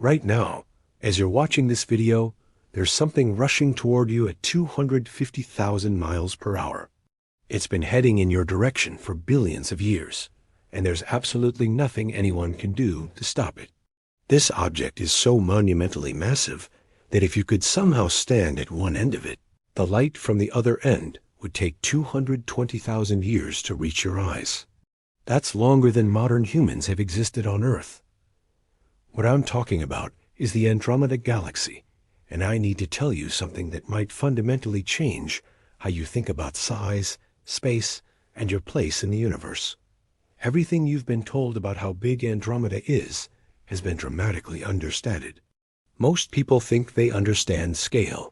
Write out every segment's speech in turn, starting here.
Right now, as you're watching this video, there's something rushing toward you at 250,000 miles per hour. It's been heading in your direction for billions of years, and there's absolutely nothing anyone can do to stop it. This object is so monumentally massive that if you could somehow stand at one end of it, the light from the other end would take 220,000 years to reach your eyes. That's longer than modern humans have existed on Earth. What I'm talking about is the Andromeda Galaxy, and I need to tell you something that might fundamentally change how you think about size, space, and your place in the universe. Everything you've been told about how big Andromeda is has been dramatically understated. Most people think they understand scale.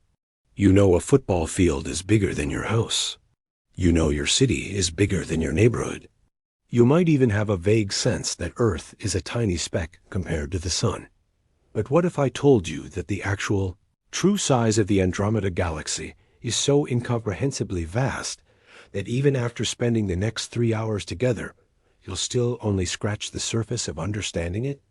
You know a football field is bigger than your house. You know your city is bigger than your neighborhood. You might even have a vague sense that Earth is a tiny speck compared to the Sun. But what if I told you that the actual, true size of the Andromeda Galaxy is so incomprehensibly vast that even after spending the next 3 hours together, you'll still only scratch the surface of understanding it?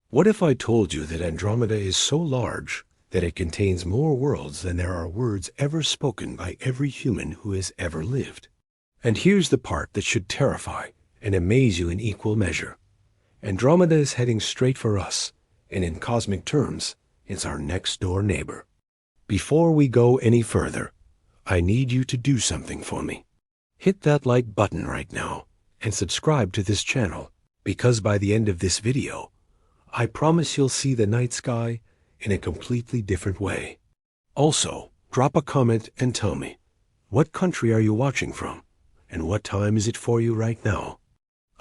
What if I told you that Andromeda is so large that it contains more worlds than there are words ever spoken by every human who has ever lived? And here's the part that should terrify and amaze you in equal measure. Andromeda is heading straight for us, and in cosmic terms, it's our next-door neighbor. Before we go any further, I need you to do something for me. Hit that like button right now and subscribe to this channel, because by the end of this video, I promise you'll see the night sky in a completely different way. Also, drop a comment and tell me, what country are you watching from, and what time is it for you right now?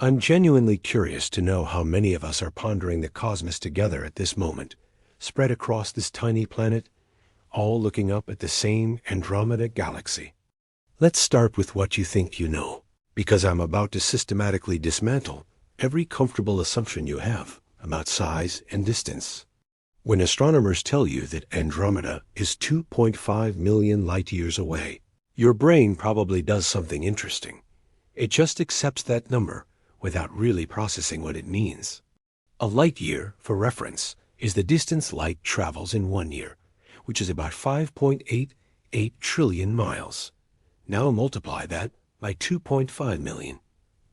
I'm genuinely curious to know how many of us are pondering the cosmos together at this moment, spread across this tiny planet, all looking up at the same Andromeda Galaxy. Let's start with what you think you know, because I'm about to systematically dismantle every comfortable assumption you have about size and distance. When astronomers tell you that Andromeda is 2.5 million light-years away, your brain probably does something interesting. It just accepts that number without really processing what it means. A light-year, for reference, is the distance light travels in 1 year, which is about 5.88 trillion miles. Now multiply that by 2.5 million.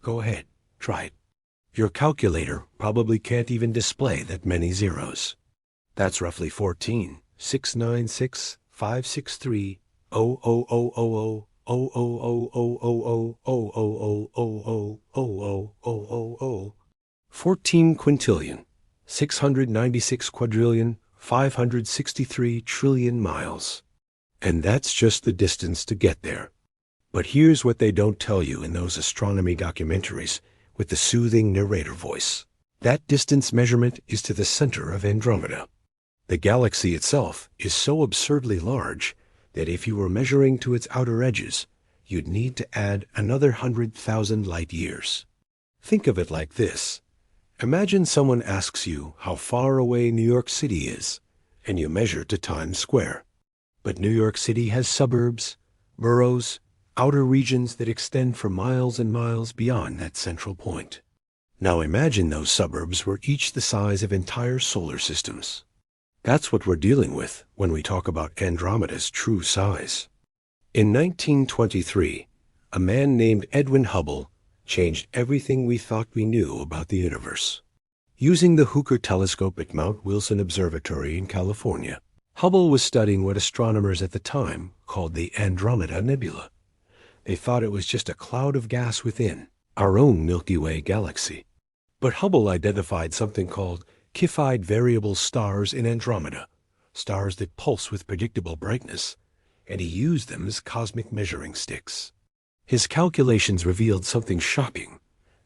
Go ahead, try it. Your calculator probably can't even display that many zeros. That's roughly 14 quintillion, 696 quadrillion, 563 trillion miles. And that's just the distance to get there. But here's what they don't tell you in those astronomy documentaries with the soothing narrator voice. That distance measurement is to the center of Andromeda. The galaxy itself is so absurdly large that if you were measuring to its outer edges, you'd need to add another 100,000 light years. Think of it like this. Imagine someone asks you how far away New York City is, and you measure to Times Square. But New York City has suburbs, boroughs, outer regions that extend for miles and miles beyond that central point. Now imagine those suburbs were each the size of entire solar systems. That's what we're dealing with when we talk about Andromeda's true size. In 1923, a man named Edwin Hubble changed everything we thought we knew about the universe. Using the Hooker telescope at Mount Wilson Observatory in California, Hubble was studying what astronomers at the time called the Andromeda Nebula. They thought it was just a cloud of gas within our own Milky Way galaxy. But Hubble identified something called Cepheid variable stars in Andromeda, stars that pulse with predictable brightness, and he used them as cosmic measuring sticks. His calculations revealed something shocking.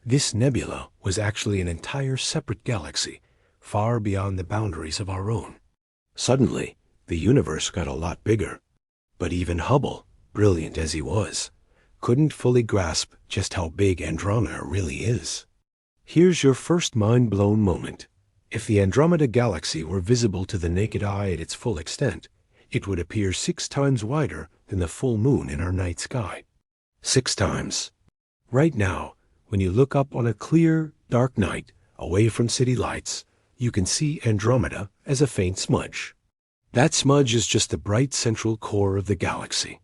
This nebula was actually an entire separate galaxy, far beyond the boundaries of our own. Suddenly, the universe got a lot bigger. But even Hubble, brilliant as he was, couldn't fully grasp just how big Andromeda really is. Here's your first mind-blown moment. If the Andromeda Galaxy were visible to the naked eye at its full extent, it would appear 6 times wider than the full moon in our night sky. 6 times. Right now, when you look up on a clear, dark night, away from city lights, you can see Andromeda as a faint smudge. That smudge is just the bright central core of the galaxy.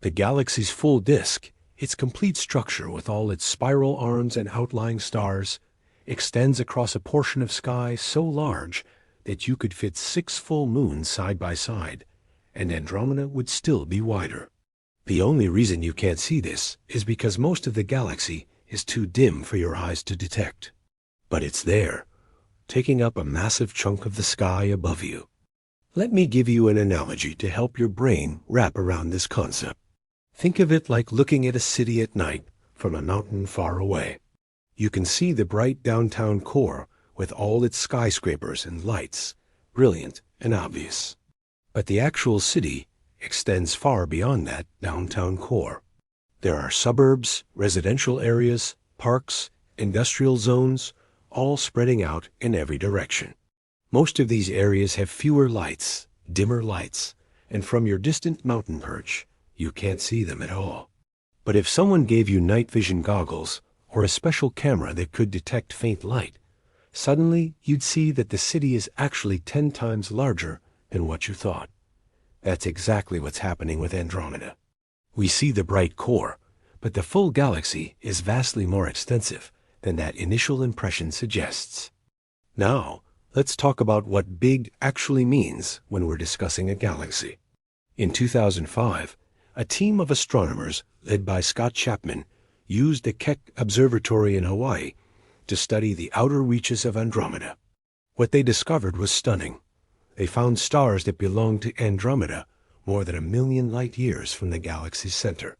The galaxy's full disk, its complete structure with all its spiral arms and outlying stars, extends across a portion of sky so large that you could fit 6 full moons side by side, and Andromeda would still be wider. The only reason you can't see this is because most of the galaxy is too dim for your eyes to detect. But it's there, taking up a massive chunk of the sky above you. Let me give you an analogy to help your brain wrap around this concept. Think of it like looking at a city at night from a mountain far away. You can see the bright downtown core with all its skyscrapers and lights, brilliant and obvious. But the actual city extends far beyond that downtown core. There are suburbs, residential areas, parks, industrial zones, all spreading out in every direction. Most of these areas have fewer lights, dimmer lights, and from your distant mountain perch, you can't see them at all. But if someone gave you night vision goggles or a special camera that could detect faint light, suddenly you'd see that the city is actually 10 times larger than what you thought. That's exactly what's happening with Andromeda. We see the bright core, but the full galaxy is vastly more extensive than that initial impression suggests. Now, let's talk about what big actually means when we're discussing a galaxy. In 2005, a team of astronomers led by Scott Chapman used the Keck Observatory in Hawaii to study the outer reaches of Andromeda. What they discovered was stunning. They found stars that belonged to Andromeda more than 1 million light years from the galaxy's center.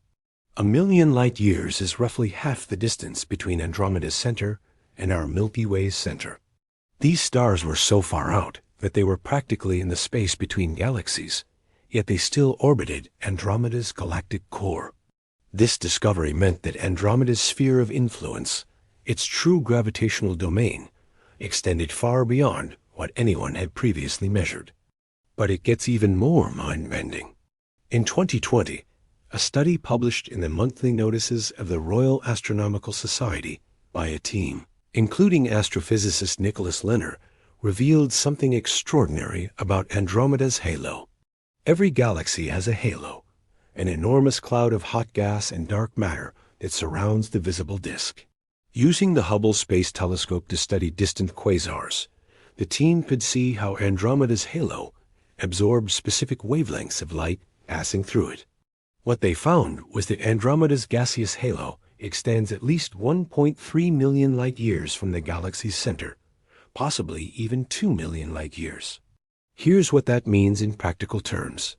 1 million light years is roughly half the distance between Andromeda's center and our Milky Way's center. These stars were so far out that they were practically in the space between galaxies, yet they still orbited Andromeda's galactic core. This discovery meant that Andromeda's sphere of influence, its true gravitational domain, extended far beyond what anyone had previously measured. But it gets even more mind-bending. In 2020, a study published in the monthly notices of the Royal Astronomical Society by a team, including astrophysicist Nicholas Lenner, revealed something extraordinary about Andromeda's halo. Every galaxy has a halo, an enormous cloud of hot gas and dark matter that surrounds the visible disk. Using the Hubble Space Telescope to study distant quasars, the team could see how Andromeda's halo absorbed specific wavelengths of light passing through it. What they found was that Andromeda's gaseous halo extends at least 1.3 million light years from the galaxy's center, possibly even 2 million light years. Here's what that means in practical terms.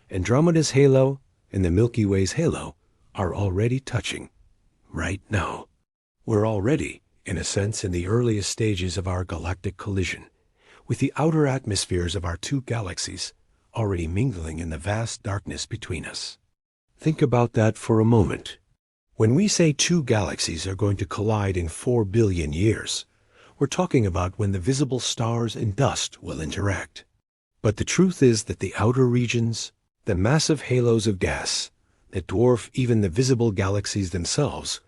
Andromeda's halo and the Milky Way's halo are already touching right now. We're already, in a sense, in the earliest stages of our galactic collision, with the outer atmospheres of our two galaxies already mingling in the vast darkness between us. Think about that for a moment. When we say two galaxies are going to collide in 4 billion years, we're talking about when the visible stars and dust will interact. But the truth is that the outer regions, the massive halos of gas that dwarf even the visible galaxies themselves,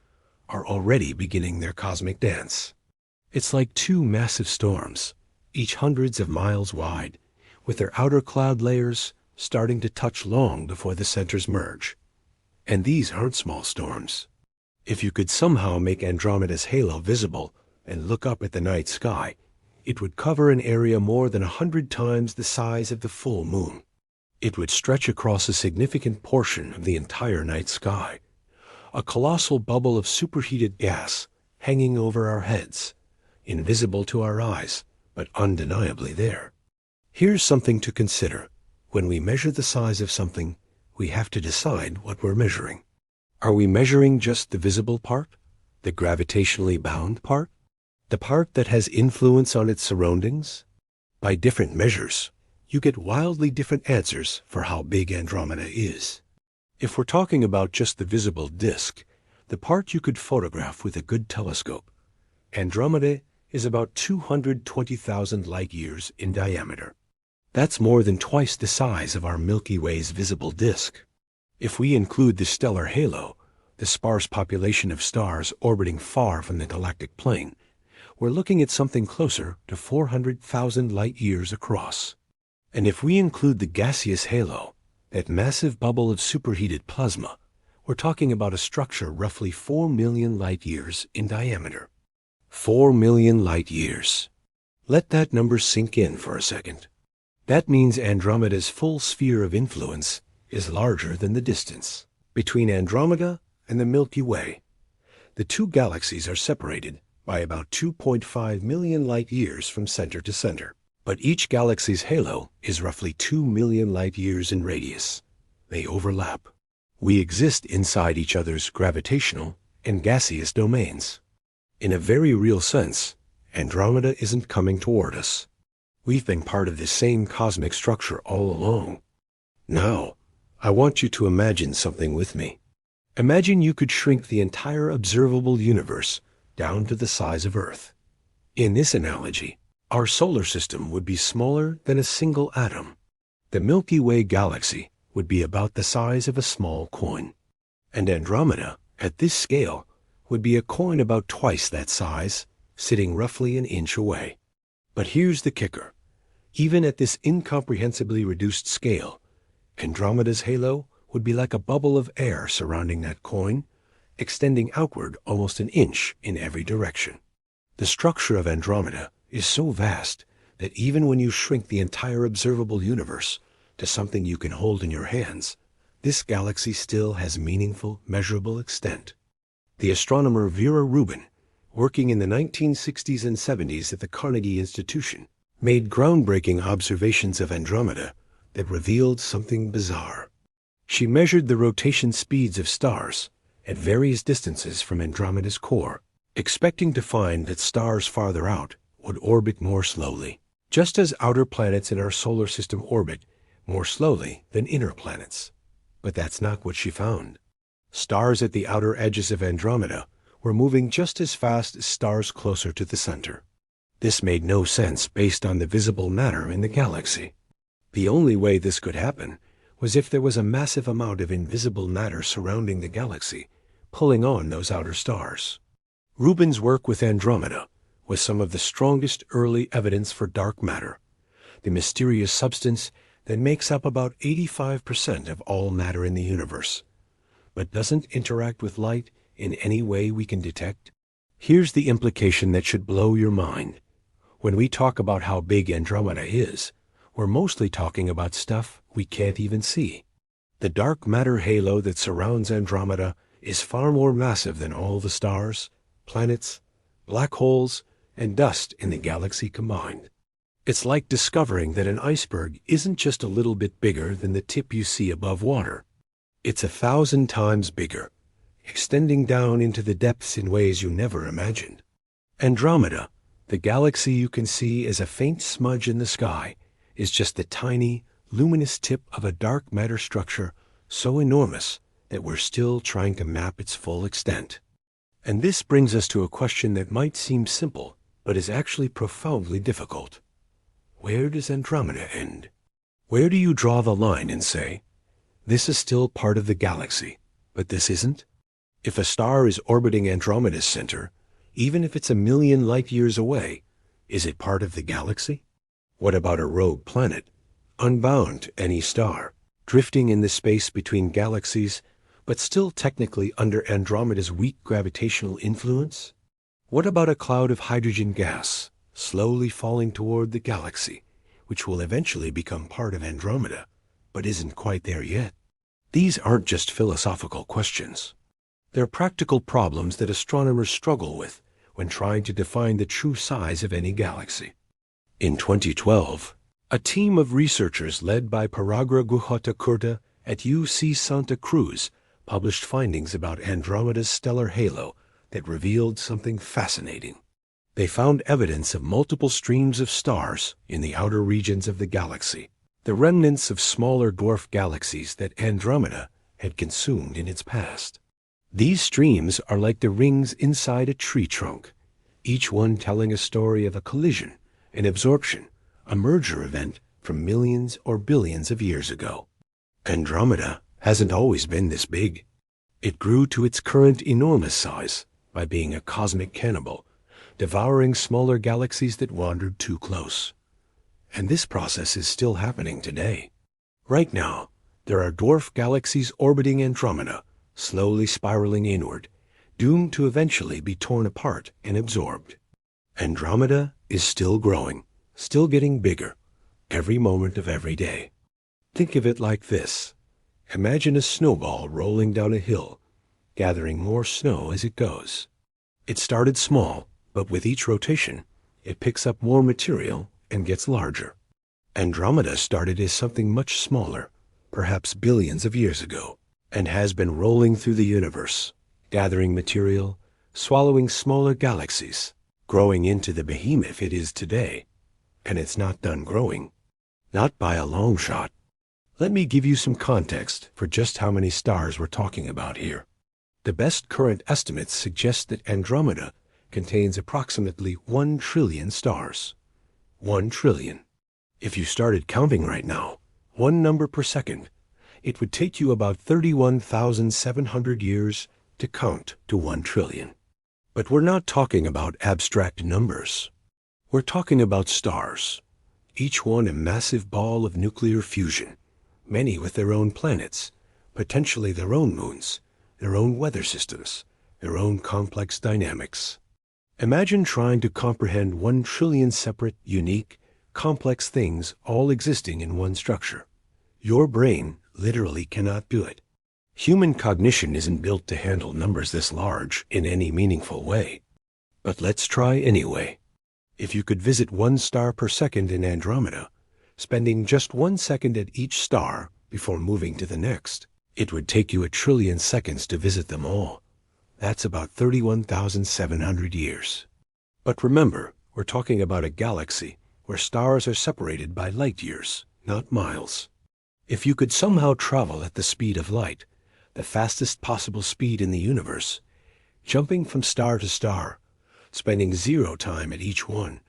are already beginning their cosmic dance. It's like two massive storms, each hundreds of miles wide, with their outer cloud layers starting to touch long before the centers merge. And these aren't small storms. If you could somehow make Andromeda's halo visible and look up at the night sky, it would cover an area more than 100 times the size of the full moon. It would stretch across a significant portion of the entire night sky, a colossal bubble of superheated gas hanging over our heads, invisible to our eyes, but undeniably there. Here's something to consider. When we measure the size of something, we have to decide what we're measuring. Are we measuring just the visible part, the gravitationally bound part, the part that has influence on its surroundings? By different measures, you get wildly different answers for how big Andromeda is. If we're talking about just the visible disk, the part you could photograph with a good telescope, Andromeda is about 220,000 light years in diameter. That's more than twice the size of our Milky Way's visible disk. If we include the stellar halo, the sparse population of stars orbiting far from the galactic plane, we're looking at something closer to 400,000 light-years across. And if we include the gaseous halo, that massive bubble of superheated plasma, we're talking about a structure roughly 4 million light-years in diameter. 4 million light-years. Let that number sink in for a second. That means Andromeda's full sphere of influence is larger than the distance between Andromeda and the Milky Way. The two galaxies are separated by about 2.5 million light-years from center to center. But each galaxy's halo is roughly 2 million light-years in radius. They overlap. We exist inside each other's gravitational and gaseous domains. In a very real sense, Andromeda isn't coming toward us. We've been part of this same cosmic structure all along. Now, I want you to imagine something with me. Imagine you could shrink the entire observable universe down to the size of Earth. In this analogy, our solar system would be smaller than a single atom. The Milky Way galaxy would be about the size of a small coin. And Andromeda, at this scale, would be a coin about twice that size, sitting roughly an inch away. But here's the kicker. Even at this incomprehensibly reduced scale, Andromeda's halo would be like a bubble of air surrounding that coin, extending outward almost an inch in every direction. The structure of Andromeda is so vast that even when you shrink the entire observable universe to something you can hold in your hands, this galaxy still has meaningful, measurable extent. The astronomer Vera Rubin, working in the 1960s and 70s at the Carnegie Institution, made groundbreaking observations of Andromeda that revealed something bizarre. She measured the rotation speeds of stars at various distances from Andromeda's core, expecting to find that stars farther out would orbit more slowly, just as outer planets in our solar system orbit more slowly than inner planets. But that's not what she found. Stars at the outer edges of Andromeda were moving just as fast as stars closer to the center. This made no sense based on the visible matter in the galaxy. The only way this could happen was if there was a massive amount of invisible matter surrounding the galaxy, pulling on those outer stars. Rubin's work with Andromeda was some of the strongest early evidence for dark matter, the mysterious substance that makes up about 85% of all matter in the universe, but doesn't interact with light in any way we can detect. Here's the implication that should blow your mind. When we talk about how big Andromeda is, we're mostly talking about stuff we can't even see. The dark matter halo that surrounds Andromeda is far more massive than all the stars, planets, black holes, and dust in the galaxy combined. It's like discovering that an iceberg isn't just a little bit bigger than the tip you see above water. It's 1,000 times bigger, extending down into the depths in ways you never imagined. Andromeda, the galaxy you can see as a faint smudge in the sky, is just the tiny, luminous tip of a dark matter structure so enormous that we're still trying to map its full extent. And this brings us to a question that might seem simple, but is actually profoundly difficult. Where does Andromeda end? Where do you draw the line and say, this is still part of the galaxy, but this isn't? If a star is orbiting Andromeda's center, even if it's 1 million light-years away, is it part of the galaxy? What about a rogue planet, unbound to any star, drifting in the space between galaxies, but still technically under Andromeda's weak gravitational influence? What about a cloud of hydrogen gas, slowly falling toward the galaxy, which will eventually become part of Andromeda, but isn't quite there yet? These aren't just philosophical questions. They're practical problems that astronomers struggle with when trying to define the true size of any galaxy. In 2012, a team of researchers led by Paragra Guhata-Kurta at UC Santa Cruz published findings about Andromeda's stellar halo that revealed something fascinating. They found evidence of multiple streams of stars in the outer regions of the galaxy, the remnants of smaller dwarf galaxies that Andromeda had consumed in its past. These streams are like the rings inside a tree trunk, each one telling a story of a collision, an absorption, a merger event from millions or billions of years ago. Andromeda hasn't always been this big. It grew to its current enormous size by being a cosmic cannibal, devouring smaller galaxies that wandered too close. And this process is still happening today. Right now, there are dwarf galaxies orbiting Andromeda, slowly spiraling inward, doomed to eventually be torn apart and absorbed. Andromeda is still growing, still getting bigger, every moment of every day. Think of it like this. Imagine a snowball rolling down a hill, gathering more snow as it goes. It started small, but with each rotation, it picks up more material and gets larger. Andromeda started as something much smaller, perhaps billions of years ago, and has been rolling through the universe, gathering material, swallowing smaller galaxies, growing into the behemoth it is today. And it's not done growing. Not by a long shot. Let me give you some context for just how many stars we're talking about here. The best current estimates suggest that Andromeda contains approximately 1 trillion stars. 1 trillion. If you started counting right now, one number per second, it would take you about 31,700 years to count to 1 trillion. But we're not talking about abstract numbers. We're talking about stars, each one a massive ball of nuclear fusion, many with their own planets, potentially their own moons, their own weather systems, their own complex dynamics. Imagine trying to comprehend 1 trillion separate, unique, complex things all existing in one structure. Your brain literally cannot do it. Human cognition isn't built to handle numbers this large in any meaningful way. But let's try anyway. If you could visit 1 star per second in Andromeda, spending just 1 second at each star before moving to the next, it would take you 1 trillion seconds to visit them all. That's about 31,700 years. But remember, we're talking about a galaxy where stars are separated by light years, not miles. If you could somehow travel at the speed of light, the fastest possible speed in the universe, jumping from star to star, spending 0 time at each one,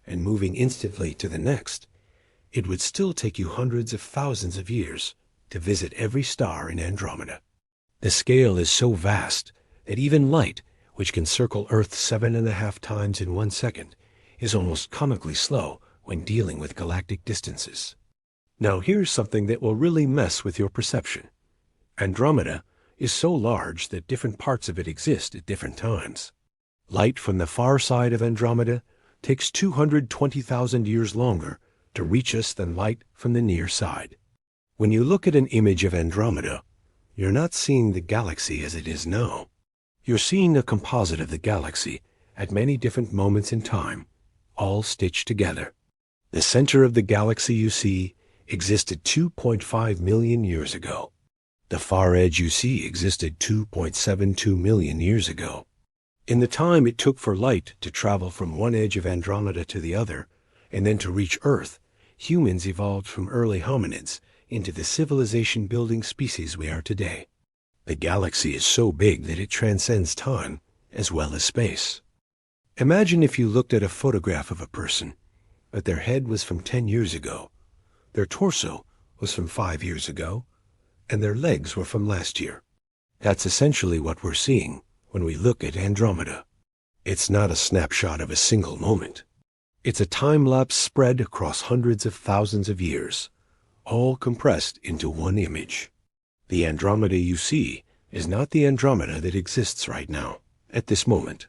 and moving instantly to the next, it would still take you hundreds of thousands of years to visit every star in Andromeda. The scale is so vast that even light, which can circle Earth 7.5 times in 1 second, is almost comically slow when dealing with galactic distances. Now here's something that will really mess with your perception. Andromeda is so large that different parts of it exist at different times. Light from the far side of Andromeda takes 220,000 years longer to reach us than light from the near side. When you look at an image of Andromeda, you're not seeing the galaxy as it is now. You're seeing a composite of the galaxy at many different moments in time, all stitched together. The center of the galaxy you see existed 2.5 million years ago. The far edge you see existed 2.72 million years ago. In the time it took for light to travel from one edge of Andromeda to the other, and then to reach Earth, humans evolved from early hominids into the civilization-building species we are today. The galaxy is so big that it transcends time as well as space. Imagine if you looked at a photograph of a person, but their head was from 10 years ago, their torso was from 5 years ago, and their legs were from last year. That's essentially what we're seeing when we look at Andromeda. It's not a snapshot of a single moment. It's a time-lapse spread across hundreds of thousands of years, all compressed into one image. The Andromeda you see is not the Andromeda that exists right now, at this moment.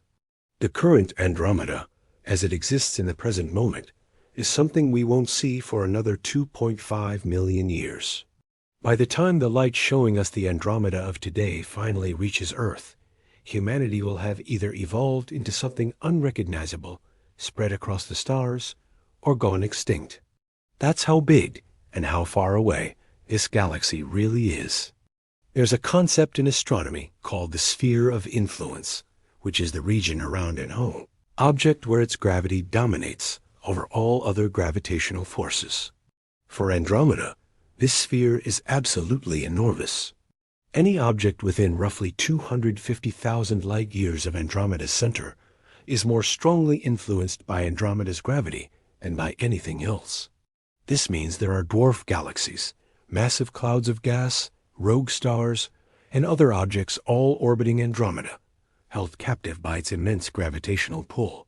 The current Andromeda, as it exists in the present moment, is something we won't see for another 2.5 million years. By the time the light showing us the Andromeda of today finally reaches Earth, humanity will have either evolved into something unrecognizable, spread across the stars, or gone extinct. That's how big and how far away this galaxy really is. There's a concept in astronomy called the sphere of influence, which is the region around an object where its gravity dominates over all other gravitational forces. For Andromeda, this sphere is absolutely enormous. Any object within roughly 250,000 light-years of Andromeda's center is more strongly influenced by Andromeda's gravity than by anything else. This means there are dwarf galaxies, massive clouds of gas, rogue stars, and other objects all orbiting Andromeda, held captive by its immense gravitational pull.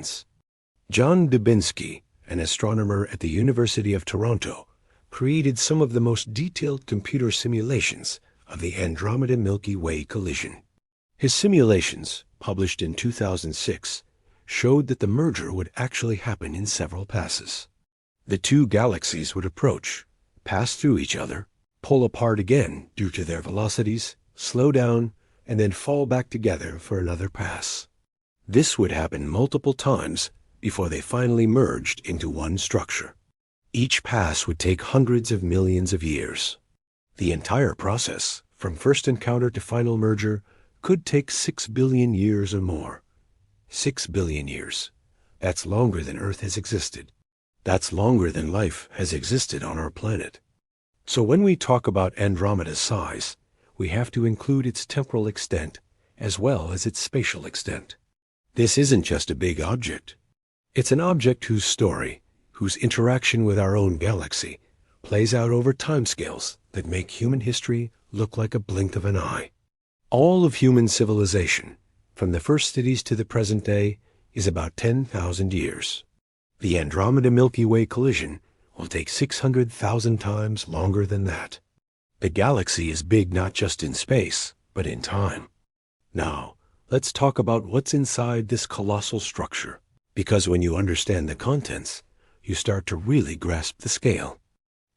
distance. John Dubinsky, an astronomer at the University of Toronto, created some of the most detailed computer simulations of the Andromeda Milky Way collision. His simulations, published in 2006, showed that the merger would actually happen in several passes. The two galaxies would approach, pass through each other, pull apart again due to their velocities, slow down, and then fall back together for another pass. This would happen multiple times before they finally merged into one structure. Each pass would take hundreds of millions of years. The entire process, from first encounter to final merger, could take 6 billion years or more. 6 billion years. That's longer than Earth has existed. That's longer than life has existed on our planet. So when we talk about Andromeda's size, we have to include its temporal extent as well as its spatial extent. This isn't just a big object. It's an object whose story, whose interaction with our own galaxy, plays out over timescales that make human history look like a blink of an eye. All of human civilization, from the first cities to the present day, is about 10,000 years. The Andromeda Milky Way collision will take 600,000 times longer than that. The galaxy is big not just in space, but in time. Now, let's talk about what's inside this colossal structure, because when you understand the contents, you start to really grasp the scale.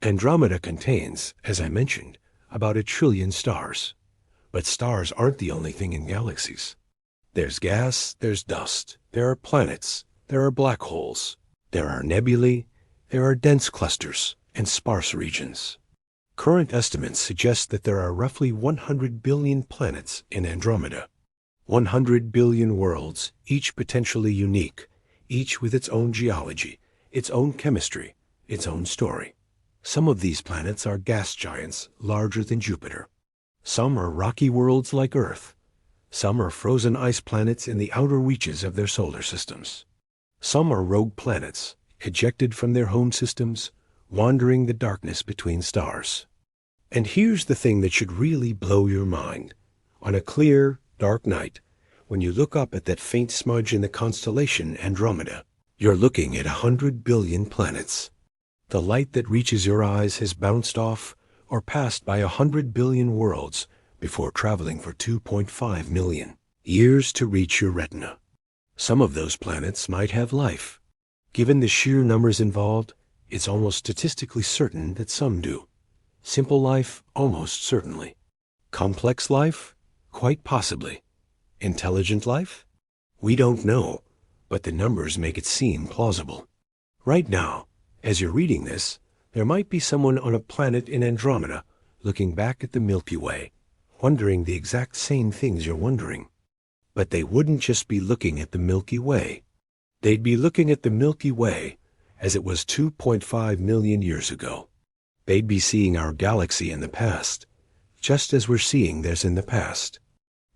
Andromeda contains, as I mentioned, about 1 trillion stars. But stars aren't the only thing in galaxies. There's gas, there's dust, there are planets, there are black holes, there are nebulae, there are dense clusters and sparse regions. Current estimates suggest that there are roughly 100 billion planets in Andromeda. 100 billion worlds, each potentially unique, each with its own geology, its own chemistry, its own story. Some of these planets are gas giants larger than Jupiter. Some are rocky worlds like Earth. Some are frozen ice planets in the outer reaches of their solar systems. Some are rogue planets, ejected from their home systems, wandering the darkness between stars. And here's the thing that should really blow your mind. On a clear, dark night, when you look up at that faint smudge in the constellation Andromeda, you're looking at 100 billion planets. The light that reaches your eyes has bounced off or passed by 100 billion worlds before traveling for 2.5 million years to reach your retina. Some of those planets might have life. Given the sheer numbers involved, it's almost statistically certain that some do. Simple life, almost certainly. Complex life? Quite possibly. Intelligent life? We don't know, but the numbers make it seem plausible. Right now, as you're reading this, there might be someone on a planet in Andromeda looking back at the Milky Way, wondering the exact same things you're wondering. But they wouldn't just be looking at the Milky Way. They'd be looking at the Milky Way as it was 2.5 million years ago. They'd be seeing our galaxy in the past, just as we're seeing theirs in the past.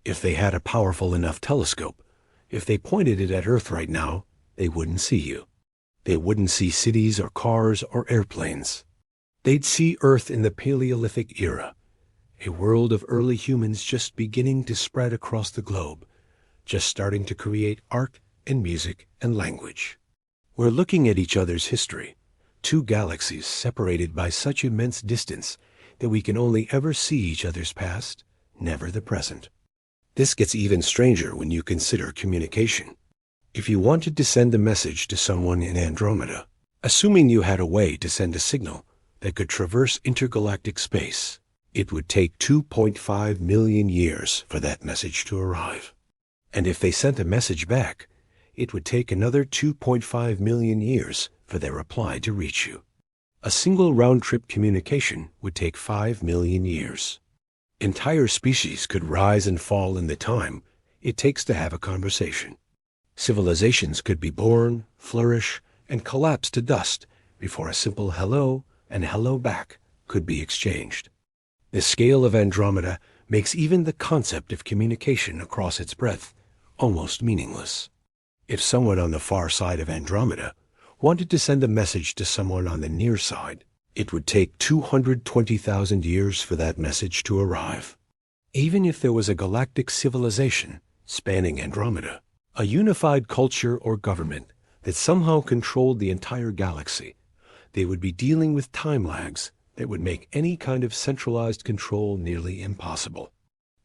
If they had a powerful enough telescope, if they pointed it at Earth right now, they wouldn't see you. They wouldn't see cities or cars or airplanes. They'd see Earth in the Paleolithic era, a world of early humans just beginning to spread across the globe, just starting to create art and music and language. We're looking at each other's history, two galaxies separated by such immense distance that we can only ever see each other's past, never the present. This gets even stranger when you consider communication. If you wanted to send a message to someone in Andromeda, assuming you had a way to send a signal that could traverse intergalactic space, it would take 2.5 million years for that message to arrive. And if they sent a message back, it would take another 2.5 million years for their reply to reach you. A single round-trip communication would take 5 million years. Entire species could rise and fall in the time it takes to have a conversation. Civilizations could be born, flourish, and collapse to dust before a simple hello and hello back could be exchanged. The scale of Andromeda makes even the concept of communication across its breadth almost meaningless. If someone on the far side of Andromeda wanted to send a message to someone on the near side, it would take 220,000 years for that message to arrive. Even if there was a galactic civilization spanning Andromeda, a unified culture or government that somehow controlled the entire galaxy, they would be dealing with time lags that would make any kind of centralized control nearly impossible.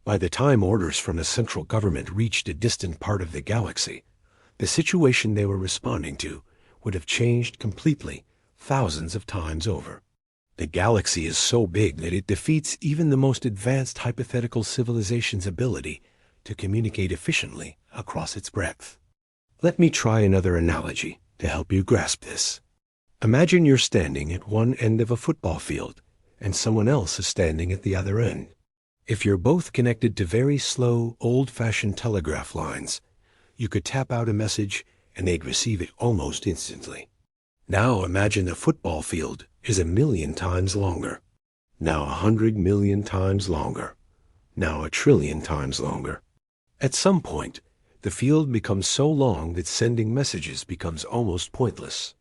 By the time orders from the central government reached a distant part of the galaxy, the situation they were responding to would have changed completely thousands of times over. The galaxy is so big that it defeats even the most advanced hypothetical civilization's ability to communicate efficiently across its breadth. Let me try another analogy to help you grasp this. Imagine you're standing at one end of a football field and someone else is standing at the other end. If you're both connected to very slow, old-fashioned telegraph lines, you could tap out a message and they'd receive it almost instantly. Now imagine the football field is 1,000,000 times longer. Now 100 million times longer. Now 1,000,000,000,000 times longer. At some point, the field becomes so long that sending messages becomes almost pointless.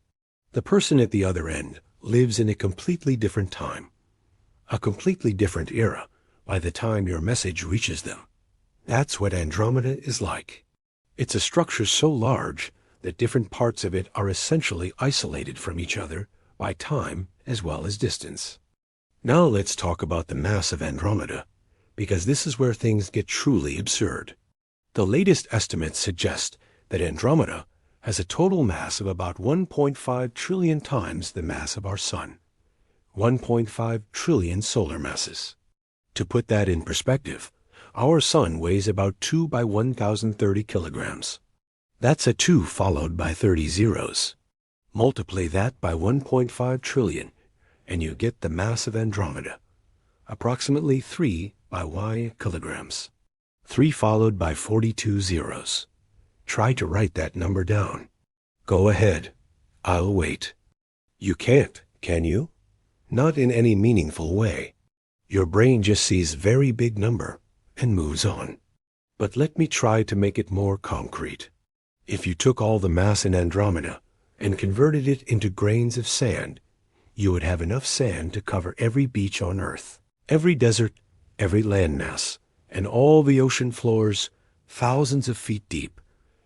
The person at the other end lives in a completely different time, a completely different era by the time your message reaches them. That's what Andromeda is like. It's a structure so large that different parts of it are essentially isolated from each other by time as well as distance. Now let's talk about the mass of Andromeda, because this is where things get truly absurd. The latest estimates suggest that Andromeda has a total mass of about 1.5 trillion times the mass of our Sun. 1.5 trillion solar masses. To put that in perspective, our Sun weighs about 2 by 1,030 kilograms. That's a 2 followed by 30 zeros. Multiply that by 1.5 trillion, and you get the mass of Andromeda, approximately 3 by y kilograms. 3 followed by 42 zeros. Try to write that number down. Go ahead. I'll wait. You can't, can you? Not in any meaningful way. Your brain just sees very big number and moves on. But let me try to make it more concrete. If you took all the mass in Andromeda and converted it into grains of sand, you would have enough sand to cover every beach on Earth, every desert, every landmass, and all the ocean floors thousands of feet deep,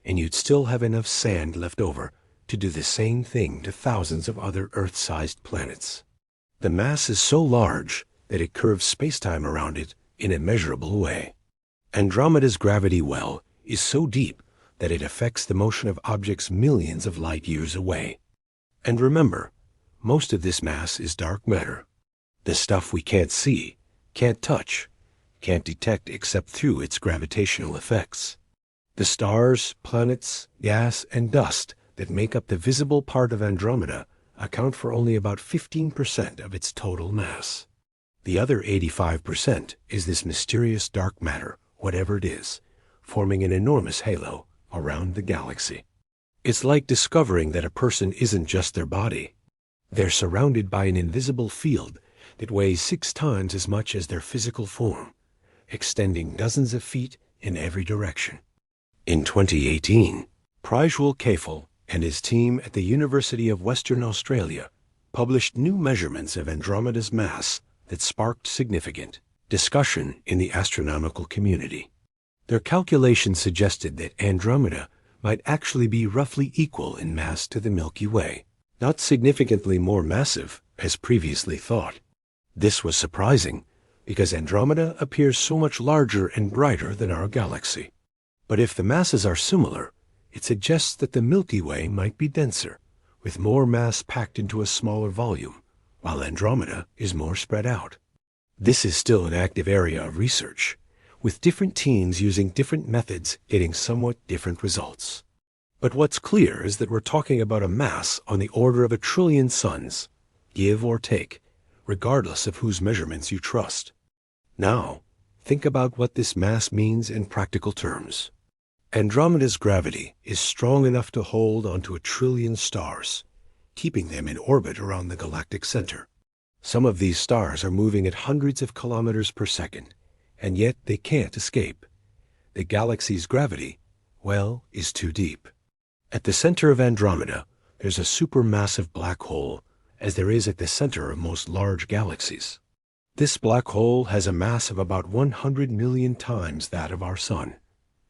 and you'd still have enough sand left over to do the same thing to thousands of other Earth-sized planets. The mass is so large that it curves space-time around it in a measurable way. Andromeda's gravity well is so deep that it affects the motion of objects millions of light years away. And remember, most of this mass is dark matter, the stuff we can't see, can't touch, can't detect except through its gravitational effects. The stars, planets, gas, and dust that make up the visible part of Andromeda account for only about 15% of its total mass. The other 85% is this mysterious dark matter, whatever it is, forming an enormous halo around the galaxy. It's like discovering that a person isn't just their body. They're surrounded by an invisible field that weighs 6 times as much as their physical form, extending dozens of feet in every direction. In 2018, Prajwal Kefal and his team at the University of Western Australia published new measurements of Andromeda's mass that sparked significant discussion in the astronomical community. Their calculations suggested that Andromeda might actually be roughly equal in mass to the Milky Way, not significantly more massive as previously thought. This was surprising because Andromeda appears so much larger and brighter than our galaxy. But if the masses are similar, it suggests that the Milky Way might be denser, with more mass packed into a smaller volume, while Andromeda is more spread out. This is still an active area of research, with different teams using different methods getting somewhat different results. But what's clear is that we're talking about a mass on the order of 1 trillion suns, give or take, regardless of whose measurements you trust. Now, think about what this mass means in practical terms. Andromeda's gravity is strong enough to hold onto 1 trillion stars, keeping them in orbit around the galactic center. Some of these stars are moving at hundreds of kilometers per second, and yet they can't escape. The galaxy's gravity, well, is too deep. At the center of Andromeda, there's a supermassive black hole, as there is at the center of most large galaxies. This black hole has a mass of about 100 million times that of our Sun.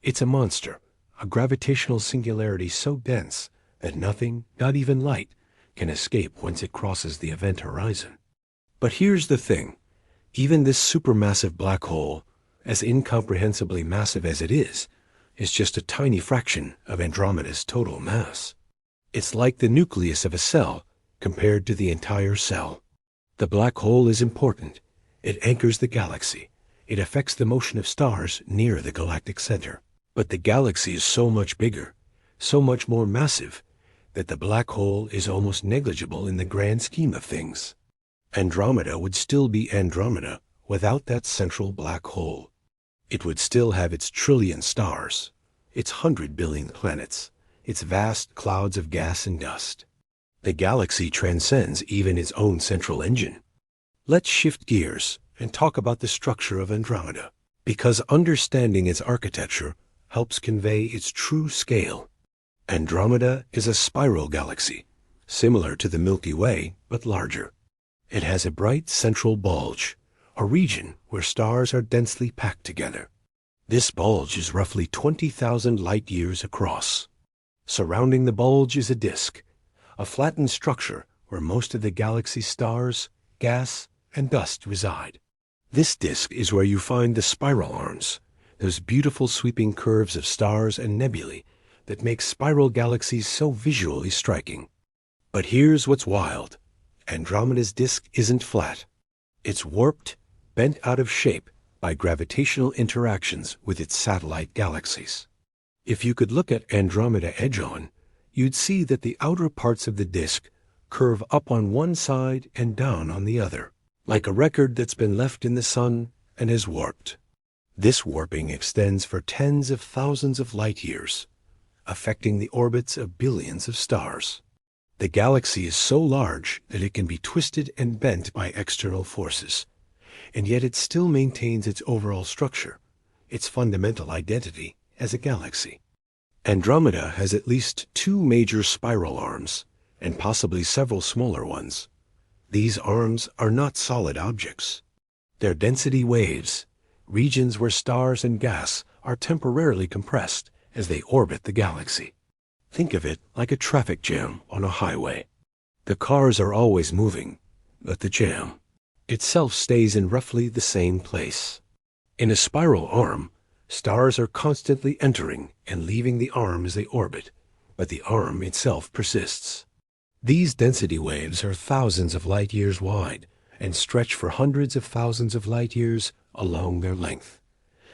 It's a monster, a gravitational singularity so dense that nothing, not even light, can escape once it crosses the event horizon. But here's the thing. Even this supermassive black hole, as incomprehensibly massive as it is just a tiny fraction of Andromeda's total mass. It's like the nucleus of a cell compared to the entire cell. The black hole is important. It anchors the galaxy. It affects the motion of stars near the galactic center. But the galaxy is so much bigger, so much more massive, that the black hole is almost negligible in the grand scheme of things. Andromeda would still be Andromeda without that central black hole. It would still have its trillion stars, its 100 billion planets, its vast clouds of gas and dust. The galaxy transcends even its own central engine. Let's shift gears and talk about the structure of Andromeda, because understanding its architecture helps convey its true scale. Andromeda is a spiral galaxy, similar to the Milky Way, but larger. It has a bright central bulge, a region where stars are densely packed together. This bulge is roughly 20,000 light-years across. Surrounding the bulge is a disk, a flattened structure where most of the galaxy's stars, gas, and dust reside. This disk is where you find the spiral arms, those beautiful sweeping curves of stars and nebulae that make spiral galaxies so visually striking. But here's what's wild. Andromeda's disk isn't flat. It's warped, bent out of shape by gravitational interactions with its satellite galaxies. If you could look at Andromeda edge-on, you'd see that the outer parts of the disk curve up on one side and down on the other, like a record that's been left in the sun and is warped. This warping extends for tens of thousands of light-years, affecting the orbits of billions of stars. The galaxy is so large that it can be twisted and bent by external forces, and yet it still maintains its overall structure, its fundamental identity as a galaxy. Andromeda has at least 2 major spiral arms, and possibly several smaller ones. These arms are not solid objects. They're density waves, regions where stars and gas are temporarily compressed as they orbit the galaxy. Think of it like a traffic jam on a highway. The cars are always moving, but the jam itself stays in roughly the same place. In a spiral arm, stars are constantly entering and leaving the arm as they orbit, but the arm itself persists. These density waves are thousands of light years wide and stretch for hundreds of thousands of light years along their length.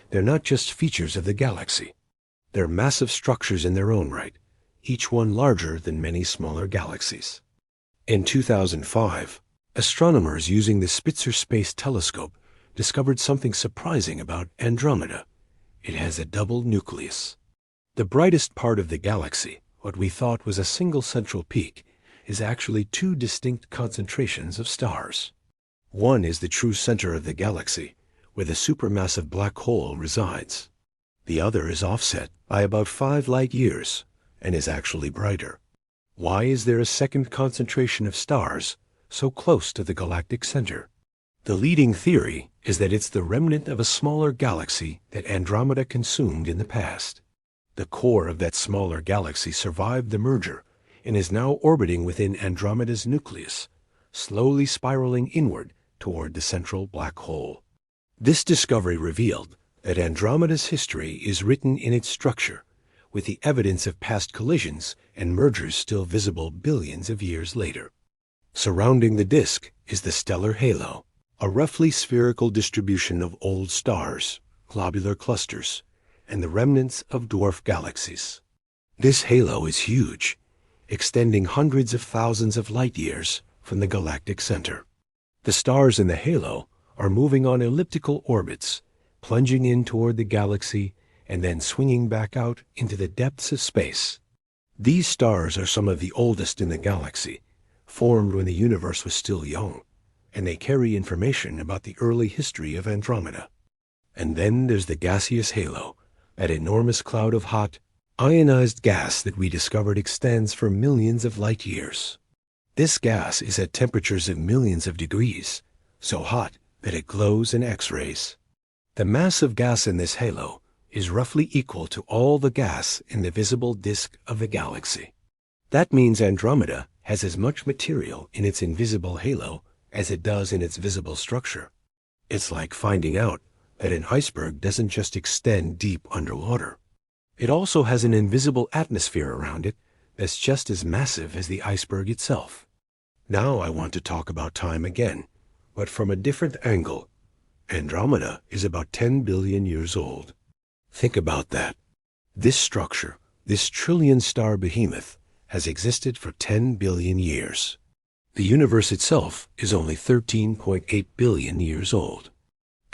They're not just features of the galaxy. They're massive structures in their own right, each one larger than many smaller galaxies. In 2005, astronomers using the Spitzer Space Telescope discovered something surprising about Andromeda. It has a double nucleus. The brightest part of the galaxy, what we thought was a single central peak, is actually 2 distinct concentrations of stars. One is the true center of the galaxy, where the supermassive black hole resides. The other is offset by about 5 light years and is actually brighter. Why is there a second concentration of stars so close to the galactic center? The leading theory is that it's the remnant of a smaller galaxy that Andromeda consumed in the past. The core of that smaller galaxy survived the merger and is now orbiting within Andromeda's nucleus, slowly spiraling inward toward the central black hole. This discovery revealed that Andromeda's history is written in its structure, with the evidence of past collisions and mergers still visible billions of years later. Surrounding the disk is the stellar halo, a roughly spherical distribution of old stars, globular clusters, and the remnants of dwarf galaxies. This halo is huge, extending hundreds of thousands of light years from the galactic center. The stars in the halo are moving on elliptical orbits, plunging in toward the galaxy and then swinging back out into the depths of space. These stars are some of the oldest in the galaxy, formed when the universe was still young, and they carry information about the early history of Andromeda. And then there's the gaseous halo, that enormous cloud of hot, ionized gas that we discovered extends for millions of light years. This gas is at temperatures of millions of degrees, so hot that it glows in X-rays. The mass of gas in this halo is roughly equal to all the gas in the visible disk of the galaxy. That means Andromeda has as much material in its invisible halo as it does in its visible structure. It's like finding out that an iceberg doesn't just extend deep underwater. It also has an invisible atmosphere around it that's just as massive as the iceberg itself. Now I want to talk about time again, but from a different angle. Andromeda is about 10 billion years old. Think about that. This structure, this trillion-star behemoth, has existed for 10 billion years. The universe itself is only 13.8 billion years old.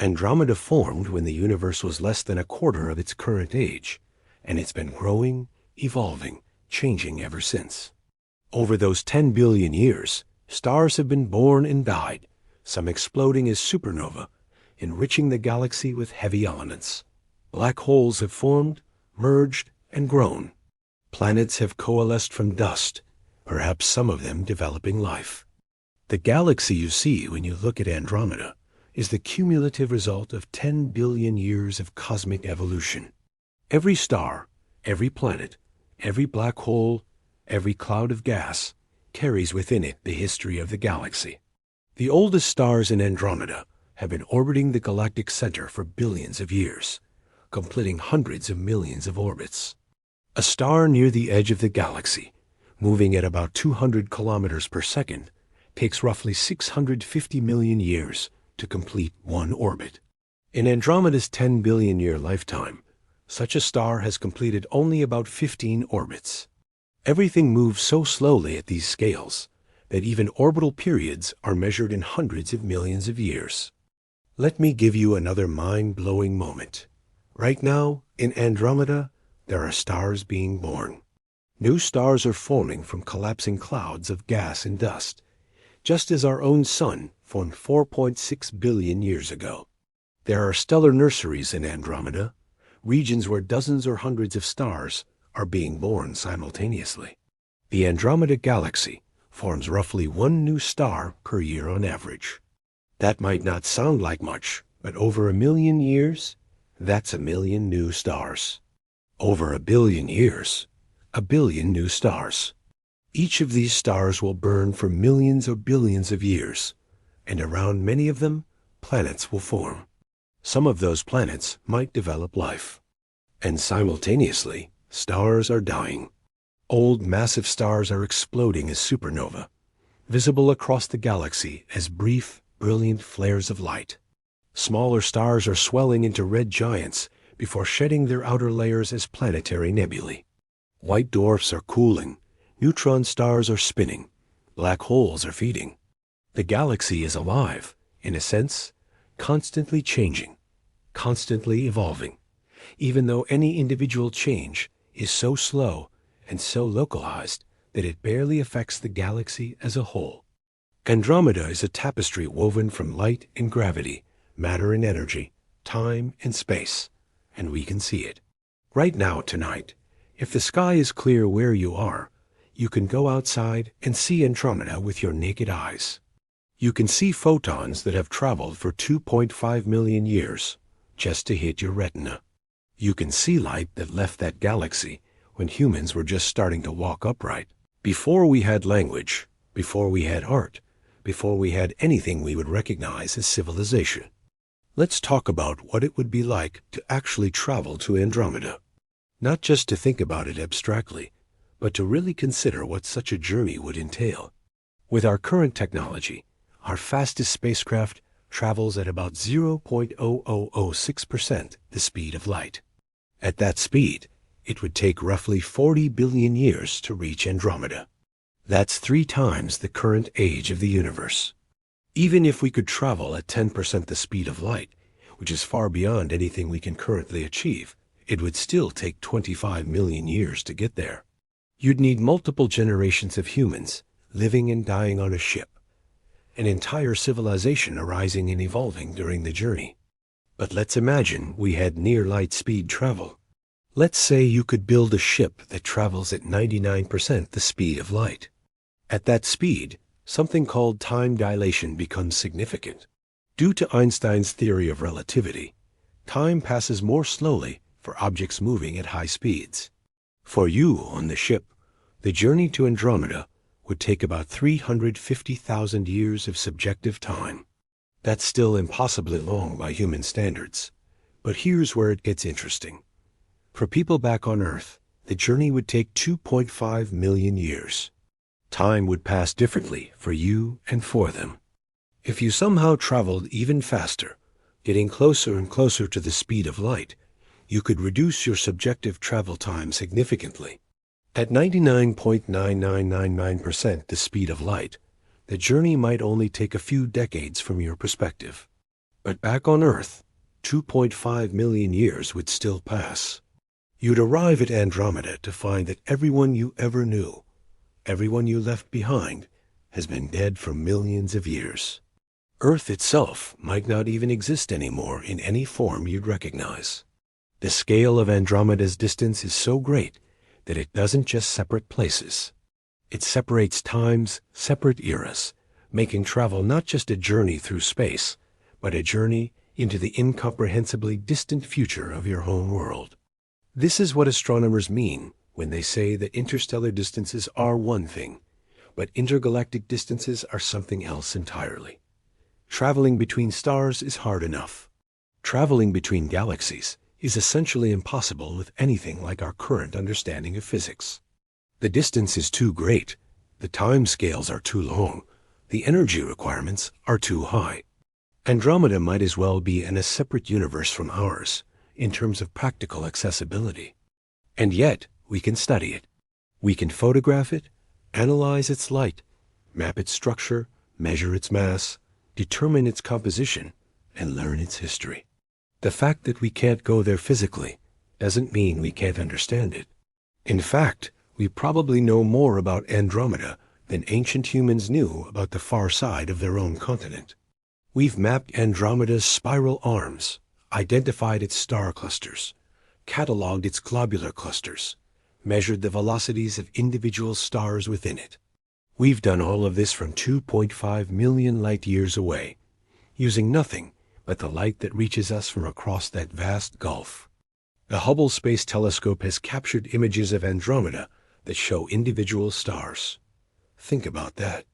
Andromeda formed when the universe was less than a quarter of its current age, and it's been growing, evolving, changing ever since. Over those 10 billion years, stars have been born and died, some exploding as supernova, enriching the galaxy with heavy elements. Black holes have formed, merged, and grown. Planets have coalesced from dust, perhaps some of them developing life. The galaxy you see when you look at Andromeda is the cumulative result of 10 billion years of cosmic evolution. Every star, every planet, every black hole, every cloud of gas carries within it the history of the galaxy. The oldest stars in Andromeda have been orbiting the galactic center for billions of years, completing hundreds of millions of orbits. A star near the edge of the galaxy, moving at about 200 kilometers per second, takes roughly 650 million years to complete one orbit. In Andromeda's 10 billion year lifetime, such a star has completed only about 15 orbits. Everything moves so slowly at these scales that even orbital periods are measured in hundreds of millions of years. Let me give you another mind-blowing moment. Right now, in Andromeda, there are stars being born. New stars are forming from collapsing clouds of gas and dust, just as our own sun formed 4.6 billion years ago. There are stellar nurseries in Andromeda, regions where dozens or hundreds of stars are being born simultaneously. The Andromeda Galaxy forms roughly one new star per year on average. That might not sound like much, but over 1 million years, that's 1 million new stars. Over 1 billion years, 1 billion new stars. Each of these stars will burn for millions or billions of years, and around many of them, planets will form. Some of those planets might develop life. And simultaneously, stars are dying. Old massive stars are exploding as supernova, visible across the galaxy as brief, brilliant flares of light. Smaller stars are swelling into red giants before shedding their outer layers as planetary nebulae. White dwarfs are cooling, neutron stars are spinning, black holes are feeding. The galaxy is alive, in a sense, constantly changing, constantly evolving, even though any individual change is so slow and so localized that it barely affects the galaxy as a whole. Andromeda is a tapestry woven from light and gravity, matter and energy, time and space, and we can see it. Right now, tonight, if the sky is clear where you are, you can go outside and see Andromeda with your naked eyes. You can see photons that have traveled for 2.5 million years just to hit your retina. You can see light that left that galaxy when humans were just starting to walk upright. Before we had language, before we had art, before we had anything we would recognize as civilization. Let's talk about what it would be like to actually travel to Andromeda. Not just to think about it abstractly, but to really consider what such a journey would entail. With our current technology, our fastest spacecraft travels at about 0.0006% the speed of light. At that speed, it would take roughly 40 billion years to reach Andromeda. That's 3 times the current age of the universe. Even if we could travel at 10% the speed of light, which is far beyond anything we can currently achieve, it would still take 25 million years to get there. You'd need multiple generations of humans living and dying on a ship, an entire civilization arising and evolving during the journey. But let's imagine we had near-light speed travel. Let's say you could build a ship that travels at 99% the speed of light. At that speed, something called time dilation becomes significant. Due to Einstein's theory of relativity, time passes more slowly for objects moving at high speeds. For you on the ship, the journey to Andromeda would take about 350,000 years of subjective time. That's still impossibly long by human standards, But here's where it gets interesting. For people back on Earth, the journey would take 2.5 million years. Time would pass differently for you and for them. If you somehow traveled even faster, getting closer and closer to the speed of light, you could reduce your subjective travel time significantly. At 99.9999% the speed of light, the journey might only take a few decades from your perspective. But back on Earth, 2.5 million years would still pass. You'd arrive at Andromeda to find that everyone you ever knew, everyone you left behind, has been dead for millions of years. Earth itself might not even exist anymore in any form you'd recognize. The scale of Andromeda's distance is so great that it doesn't just separate places. It separates times, separate eras, making travel not just a journey through space, but a journey into the incomprehensibly distant future of your home world. This is what astronomers mean when they say that interstellar distances are one thing, but intergalactic distances are something else entirely. Traveling between stars is hard enough. Traveling between galaxies is essentially impossible with anything like our current understanding of physics. The distance is too great, the time scales are too long, the energy requirements are too high. Andromeda might as well be in a separate universe from ours in terms of practical accessibility. And yet, we can study it. We can photograph it, analyze its light, map its structure, measure its mass, determine its composition, and learn its history. The fact that we can't go there physically doesn't mean we can't understand it. In fact, we probably know more about Andromeda than ancient humans knew about the far side of their own continent. We've mapped Andromeda's spiral arms, identified its star clusters, cataloged its globular clusters, measured the velocities of individual stars within it. We've done all of this from 2.5 million light years away, using nothing but the light that reaches us from across that vast gulf. The Hubble Space Telescope has captured images of Andromeda that show individual stars. Think about that.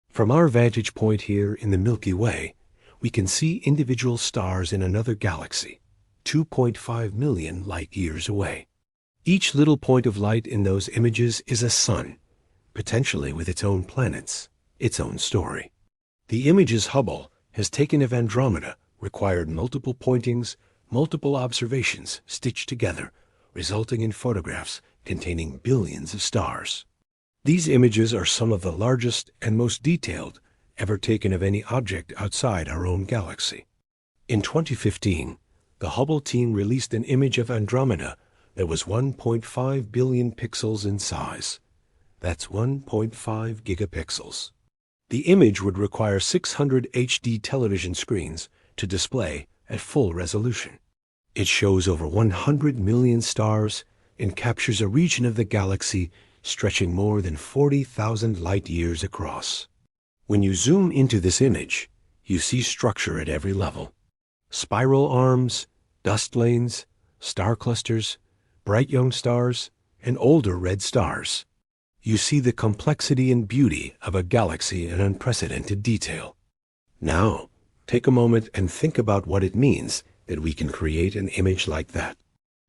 From our vantage point here in the Milky Way, we can see individual stars in another galaxy, 2.5 million light years away. Each little point of light in those images is a sun, potentially with its own planets, its own story. The images Hubble has taken of Andromeda required multiple pointings, multiple observations stitched together, resulting in photographs containing billions of stars. These images are some of the largest and most detailed ever taken of any object outside our own galaxy. In 2015, the Hubble team released an image of Andromeda that was 1.5 billion pixels in size. That's 1.5 gigapixels. The image would require 600 HD television screens to display at full resolution. It shows over 100 million stars and captures a region of the galaxy stretching more than 40,000 light years across. When you zoom into this image, you see structure at every level. Spiral arms, dust lanes, star clusters, bright young stars, and older red stars. You see the complexity and beauty of a galaxy in unprecedented detail. Now, take a moment and think about what it means that we can create an image like that.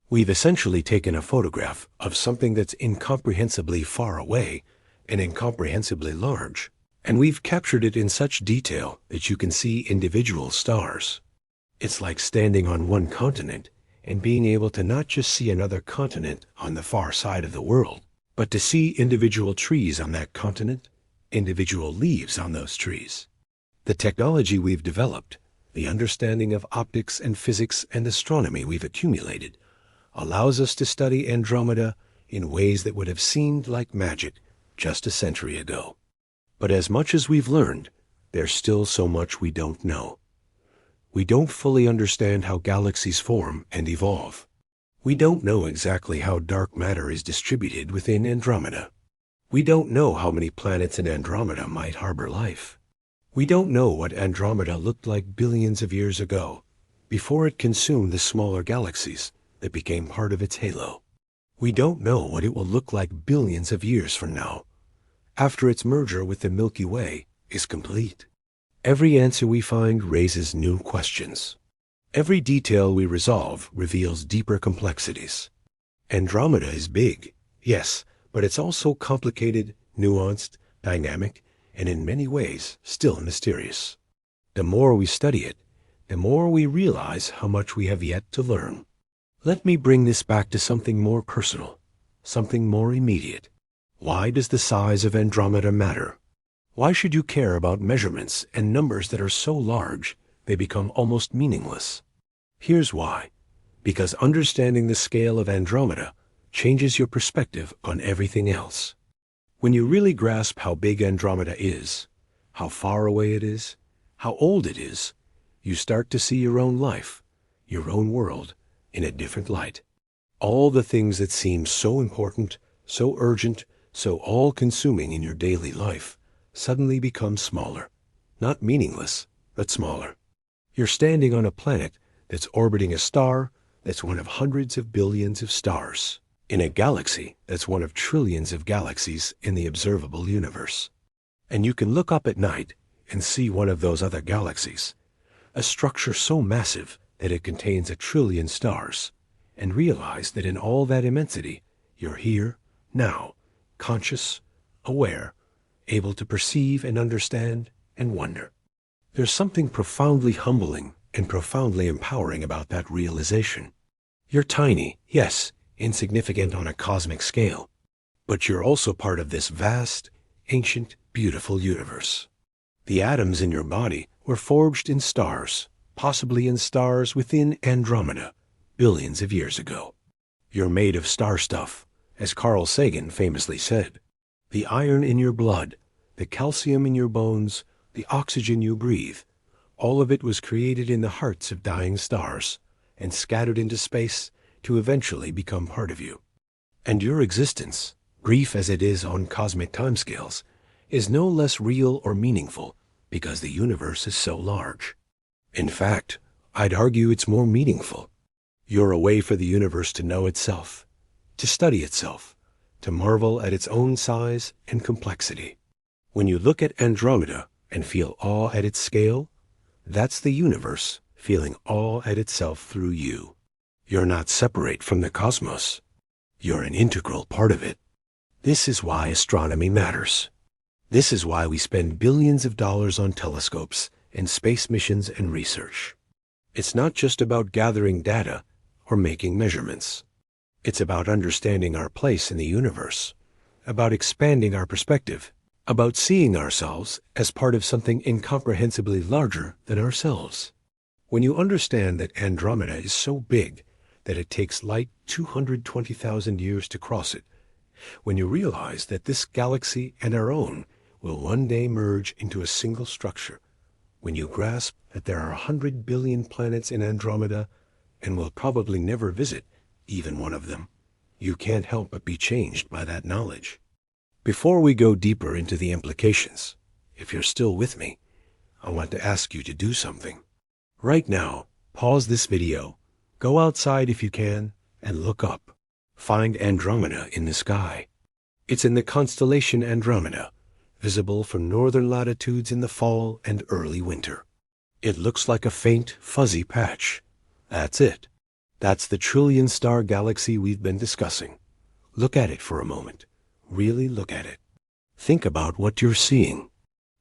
We've essentially taken a photograph of something that's incomprehensibly far away and incomprehensibly large, and we've captured it in such detail that you can see individual stars. It's like standing on one continent and being able to not just see another continent on the far side of the world, but to see individual trees on that continent, individual leaves on those trees. The technology we've developed, the understanding of optics and physics and astronomy we've accumulated, allows us to study Andromeda in ways that would have seemed like magic just a century ago. But as much as we've learned, there's still so much we don't know. We don't fully understand how galaxies form and evolve. We don't know exactly how dark matter is distributed within Andromeda. We don't know how many planets in Andromeda might harbor life. We don't know what Andromeda looked like billions of years ago, before it consumed the smaller galaxies that became part of its halo. We don't know what it will look like billions of years from now, after its merger with the Milky Way is complete. Every answer we find raises new questions. Every detail we resolve reveals deeper complexities. Andromeda is big, yes, but it's also complicated, nuanced, dynamic, and in many ways still mysterious. The more we study it, the more we realize how much we have yet to learn. Let me bring this back to something more personal, something more immediate. Why does the size of Andromeda matter? Why should you care about measurements and numbers that are so large they become almost meaningless? Here's why. Because understanding the scale of Andromeda changes your perspective on everything else. When you really grasp how big Andromeda is, how far away it is, how old it is, you start to see your own life, your own world, in a different light. All the things that seem so important, so urgent, so all-consuming in your daily life suddenly become smaller. Not meaningless, but smaller. You're standing on a planet that's orbiting a star that's one of hundreds of billions of stars, in a galaxy that's one of trillions of galaxies in the observable universe. And you can look up at night and see one of those other galaxies, a structure so massive that it contains 1 trillion stars, and realize that in all that immensity, you're here, now, conscious, aware, able to perceive and understand and wonder. There's something profoundly humbling and profoundly empowering about that realization. You're tiny, yes, insignificant on a cosmic scale, but you're also part of this vast, ancient, beautiful universe. The atoms in your body were forged in stars, possibly in stars within Andromeda, billions of years ago. You're made of star stuff, as Carl Sagan famously said. The iron in your blood, the calcium in your bones, the oxygen you breathe, all of it was created in the hearts of dying stars and scattered into space to eventually become part of you. And your existence, brief as it is on cosmic timescales, is no less real or meaningful because the universe is so large. In fact, I'd argue it's more meaningful. You're a way for the universe to know itself, to study itself, to marvel at its own size and complexity. When you look at Andromeda and feel awe at its scale, that's the universe feeling awe at itself through you. You're not separate from the cosmos. You're an integral part of it. This is why astronomy matters. This is why we spend billions of dollars on telescopes and space missions and research. It's not just about gathering data or making measurements. It's about understanding our place in the universe, about expanding our perspective, about seeing ourselves as part of something incomprehensibly larger than ourselves. When you understand that Andromeda is so big that it takes light 220,000 years to cross it, when you realize that this galaxy and our own will one day merge into a single structure, when you grasp that there are 100 billion planets in Andromeda and will probably never visit even one of them, you can't help but be changed by that knowledge. Before we go deeper into the implications, if you're still with me, I want to ask you to do something. Right now, pause this video, go outside if you can, and look up. Find Andromeda in the sky. It's in the constellation Andromeda, visible from northern latitudes in the fall and early winter. It looks like a faint, fuzzy patch. That's it. That's the trillion-star galaxy we've been discussing. Look at it for a moment. Really look at it. Think about what you're seeing.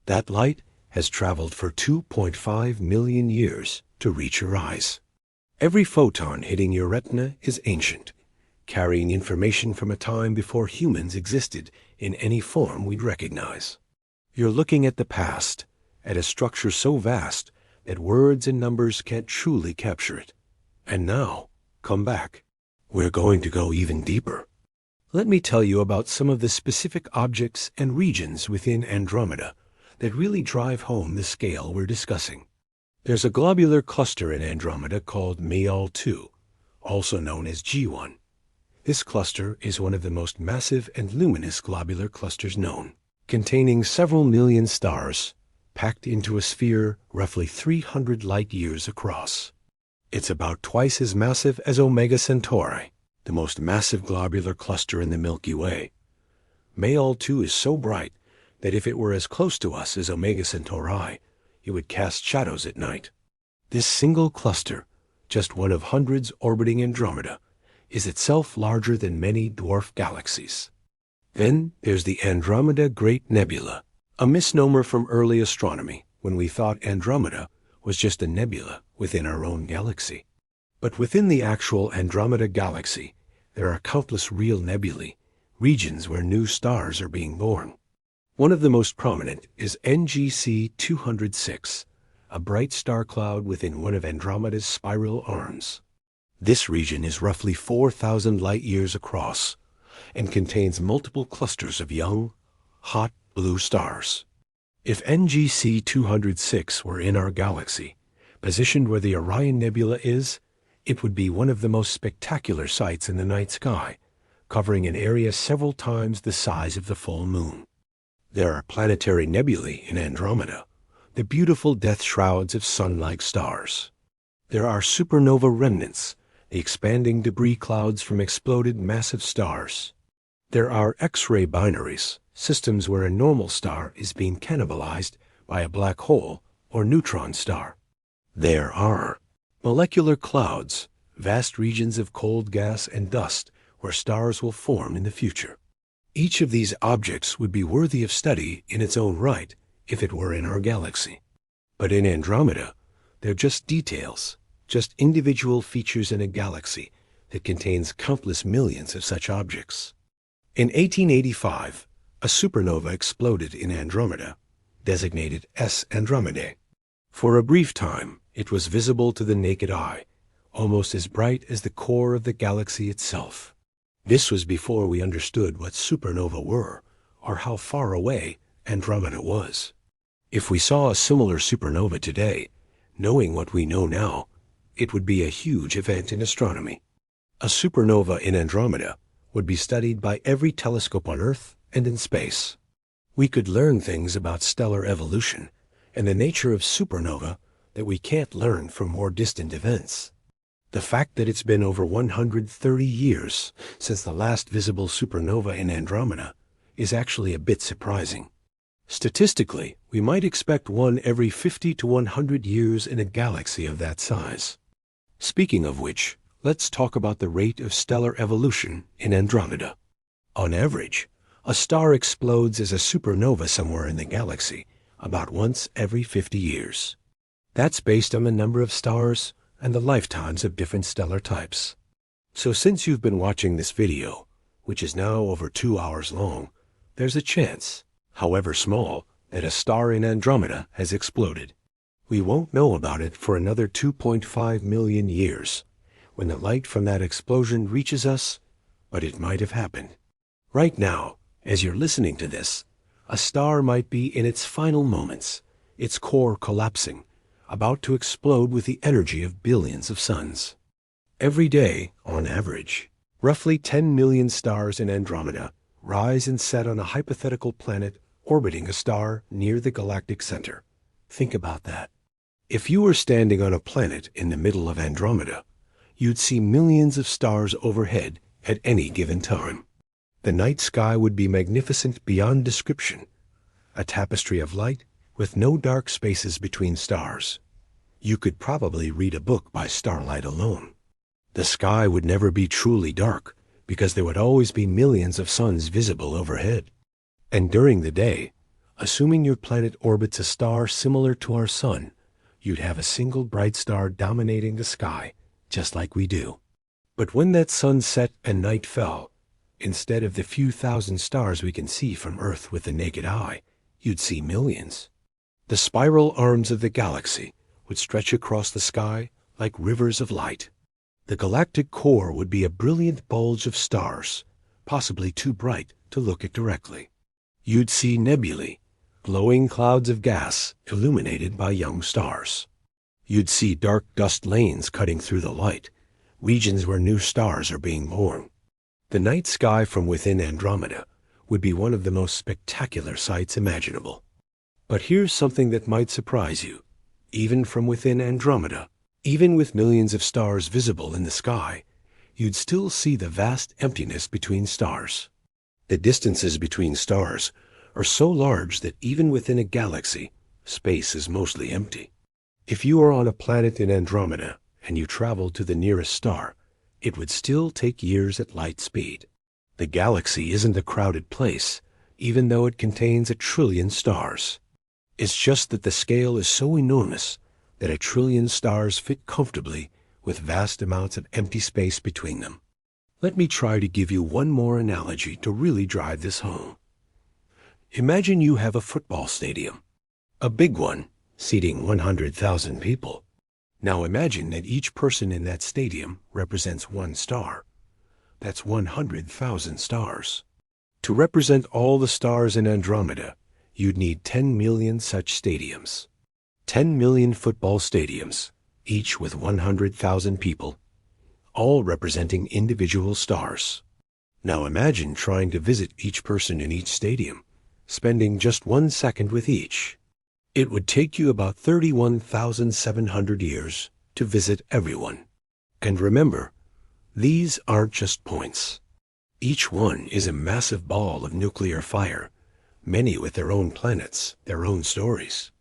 That light has traveled for 2.5 million years to reach your eyes. Every photon hitting your retina is ancient, carrying information from a time before humans existed in any form we'd recognize. You're looking at the past, at a structure so vast that words and numbers can't truly capture it. And now, come back. We're going to go even deeper. Let me tell you about some of the specific objects and regions within Andromeda that really drive home the scale we're discussing. There's a globular cluster in Andromeda called Messier 2, also known as G1. This cluster is one of the most massive and luminous globular clusters known, containing several million stars, packed into a sphere roughly 300 light-years across. It's about twice as massive as Omega Centauri, the most massive globular cluster in the Milky Way. Messier 2 is so bright that if it were as close to us as Omega Centauri, it would cast shadows at night. This single cluster, just one of hundreds orbiting Andromeda, is itself larger than many dwarf galaxies. Then there's the Andromeda Great Nebula, a misnomer from early astronomy when we thought Andromeda was just a nebula within our own galaxy. But within the actual Andromeda Galaxy, there are countless real nebulae, regions where new stars are being born. One of the most prominent is NGC 206, a bright star cloud within one of Andromeda's spiral arms. This region is roughly 4,000 light-years across and contains multiple clusters of young, hot blue stars. If NGC 206 were in our galaxy, positioned where the Orion Nebula is, it would be one of the most spectacular sights in the night sky, covering an area several times the size of the full moon. There are planetary nebulae in Andromeda, the beautiful death shrouds of sun-like stars. There are supernova remnants, the expanding debris clouds from exploded massive stars. There are X-ray binaries, systems where a normal star is being cannibalized by a black hole or neutron star. There are molecular clouds, vast regions of cold gas and dust where stars will form in the future. Each of these objects would be worthy of study in its own right if it were in our galaxy. But in Andromeda, they're just details, just individual features in a galaxy that contains countless millions of such objects. In 1885, a supernova exploded in Andromeda, designated S Andromedae. For a brief time, it was visible to the naked eye, almost as bright as the core of the galaxy itself. This was before we understood what supernovae were, or how far away Andromeda was. If we saw a similar supernova today, knowing what we know now, it would be a huge event in astronomy. A supernova in Andromeda would be studied by every telescope on Earth and in space. We could learn things about stellar evolution and the nature of supernova that we can't learn from more distant events. The fact that it's been over 130 years since the last visible supernova in Andromeda is actually a bit surprising. Statistically, we might expect one every 50 to 100 years in a galaxy of that size. Speaking of which, let's talk about the rate of stellar evolution in Andromeda. On average, a star explodes as a supernova somewhere in the galaxy about once every 50 years. That's based on the number of stars and the lifetimes of different stellar types. So since you've been watching this video, which is now over 2 hours long, there's a chance, however small, that a star in Andromeda has exploded. We won't know about it for another 2.5 million years, when the light from that explosion reaches us, but it might have happened. Right now, as you're listening to this, a star might be in its final moments, its core collapsing, about to explode with the energy of billions of suns. Every day, on average, roughly 10 million stars in Andromeda rise and set on a hypothetical planet orbiting a star near the galactic center. Think about that. If you were standing on a planet in the middle of Andromeda, you'd see millions of stars overhead at any given time. The night sky would be magnificent beyond description, a tapestry of light with no dark spaces between stars. You could probably read a book by starlight alone. The sky would never be truly dark because there would always be millions of suns visible overhead. And during the day, assuming your planet orbits a star similar to our sun, you'd have a single bright star dominating the sky, just like we do. But when that sun set and night fell, instead of the few thousand stars we can see from Earth with the naked eye, you'd see millions. The spiral arms of the galaxy would stretch across the sky like rivers of light. The galactic core would be a brilliant bulge of stars, possibly too bright to look at directly. You'd see nebulae, glowing clouds of gas illuminated by young stars. You'd see dark dust lanes cutting through the light, regions where new stars are being born. The night sky from within Andromeda would be one of the most spectacular sights imaginable. But here's something that might surprise you. Even from within Andromeda, even with millions of stars visible in the sky, you'd still see the vast emptiness between stars. The distances between stars are so large that even within a galaxy, space is mostly empty. If you are on a planet in Andromeda and you traveled to the nearest star, it would still take years at light speed. The galaxy isn't a crowded place, even though it contains 1 trillion stars. It's just that the scale is so enormous that 1 trillion stars fit comfortably with vast amounts of empty space between them. Let me try to give you one more analogy to really drive this home. Imagine you have a football stadium, a big one, seating 100,000 people. Now imagine that each person in that stadium represents 1 star. That's 100,000 stars. To represent all the stars in Andromeda, you'd need 10 million such stadiums. 10 million football stadiums, each with 100,000 people, all representing individual stars. Now imagine trying to visit each person in each stadium, spending just 1 second with each. It would take you about 31,700 years to visit everyone. And remember, these aren't just points. Each one is a massive ball of nuclear fire, many with their own planets, their own stories.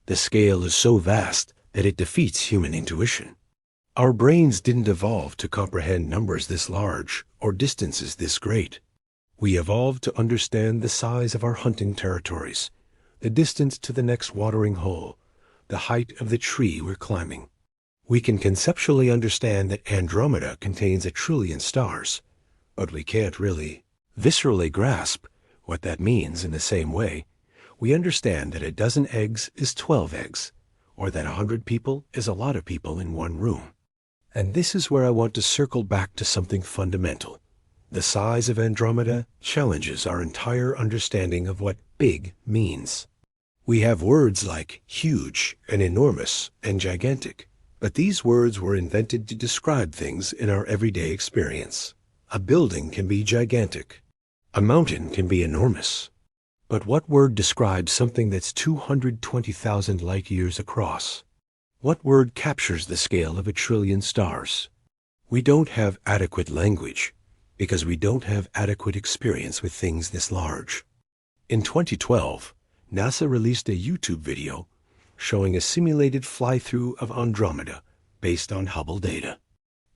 The scale is so vast that it defeats human intuition. Our brains didn't evolve to comprehend numbers this large or distances this great. We evolved to understand the size of our hunting territories, the distance to the next watering hole, the height of the tree we're climbing. We can conceptually understand that Andromeda contains 1 trillion stars, but we can't really viscerally grasp what that means. In the same way, we understand that 12 eggs is 12 eggs, or that 100 people is a lot of people in one room. And this is where I want to circle back to something fundamental. The size of Andromeda challenges our entire understanding of what big means. We have words like huge and enormous and gigantic, but these words were invented to describe things in our everyday experience. A building can be gigantic. A mountain can be enormous. But what word describes something that's 220,000 light years across? What word captures the scale of 1 trillion stars? We don't have adequate language because we don't have adequate experience with things this large. In 2012, NASA released a YouTube video showing a simulated fly-through of Andromeda based on Hubble data.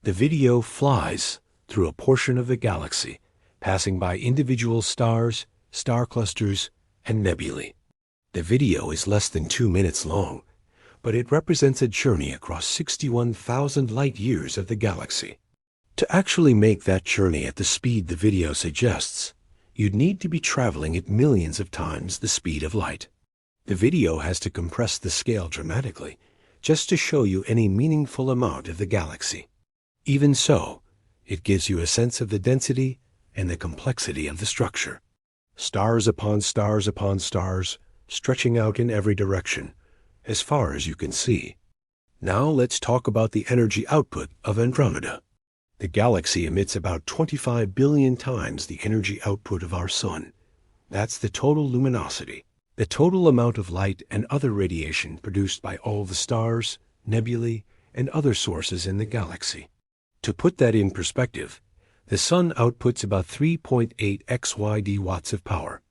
The video flies through a portion of the galaxy, passing by individual stars, star clusters, and nebulae. The video is less than 2 minutes long, but it represents a journey across 61,000 light years of the galaxy. To actually make that journey at the speed the video suggests, you'd need to be traveling at millions of times the speed of light. The video has to compress the scale dramatically just to show you any meaningful amount of the galaxy. Even so, it gives you a sense of the density and the complexity of the structure. Stars upon stars upon stars, stretching out in every direction, as far as you can see. Now let's talk about the energy output of Andromeda. The galaxy emits about 25 billion times the energy output of our Sun. That's the total luminosity, the total amount of light and other radiation produced by all the stars, nebulae, and other sources in the galaxy. To put that in perspective, the Sun outputs about 3.8 XYD watts of power.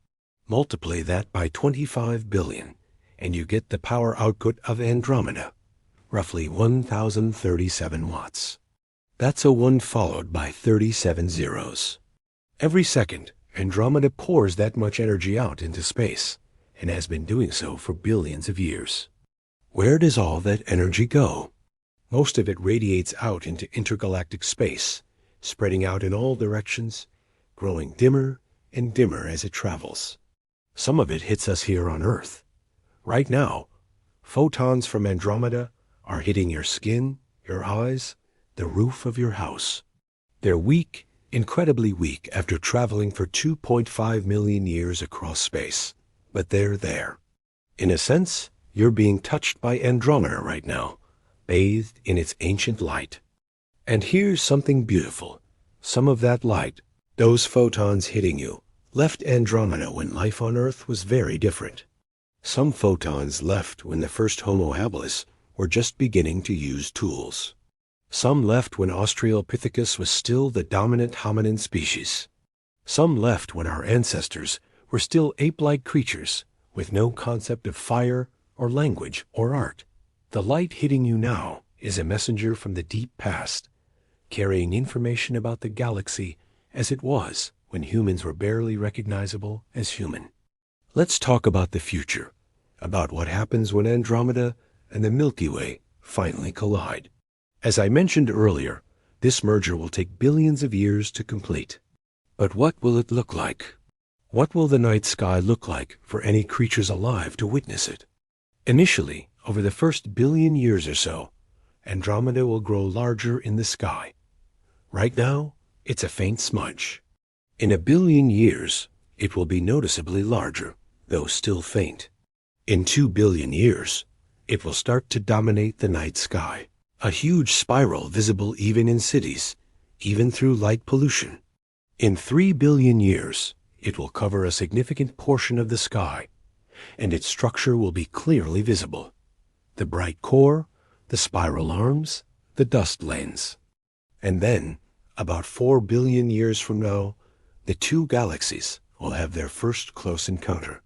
Multiply that by 25 billion, and you get the power output of Andromeda, roughly 1,037 watts. That's a 1 followed by 37 zeros. Every second, Andromeda pours that much energy out into space, and has been doing so for billions of years. Where does all that energy go? Most of it radiates out into intergalactic space, spreading out in all directions, growing dimmer and dimmer as it travels. Some of it hits us here on Earth. Right now, photons from Andromeda are hitting your skin, your eyes, the roof of your house. They're weak, incredibly weak after traveling for 2.5 million years across space, but they're there. In a sense, you're being touched by Andromeda right now, bathed in its ancient light. And here's something beautiful. Some of that light, those photons hitting you, left Andromeda when life on Earth was very different. Some photons left when the first Homo habilis were just beginning to use tools. Some left when Australopithecus was still the dominant hominin species. Some left when our ancestors were still ape-like creatures with no concept of fire or language or art. The light hitting you now is a messenger from the deep past, carrying information about the galaxy as it was when humans were barely recognizable as human. Let's talk about the future, about what happens when Andromeda and the Milky Way finally collide. As I mentioned earlier, this merger will take billions of years to complete. But what will it look like? What will the night sky look like for any creatures alive to witness it? Initially, over the first billion years or so, Andromeda will grow larger in the sky. Right now, it's a faint smudge. In a billion years, it will be noticeably larger, though still faint. In 2 billion years, it will start to dominate the night sky, a huge spiral visible even in cities, even through light pollution. In 3 billion years, it will cover a significant portion of the sky, and its structure will be clearly visible. The bright core, the spiral arms, the dust lanes. And then, about 4 billion years from now, the two galaxies will have their first close encounter.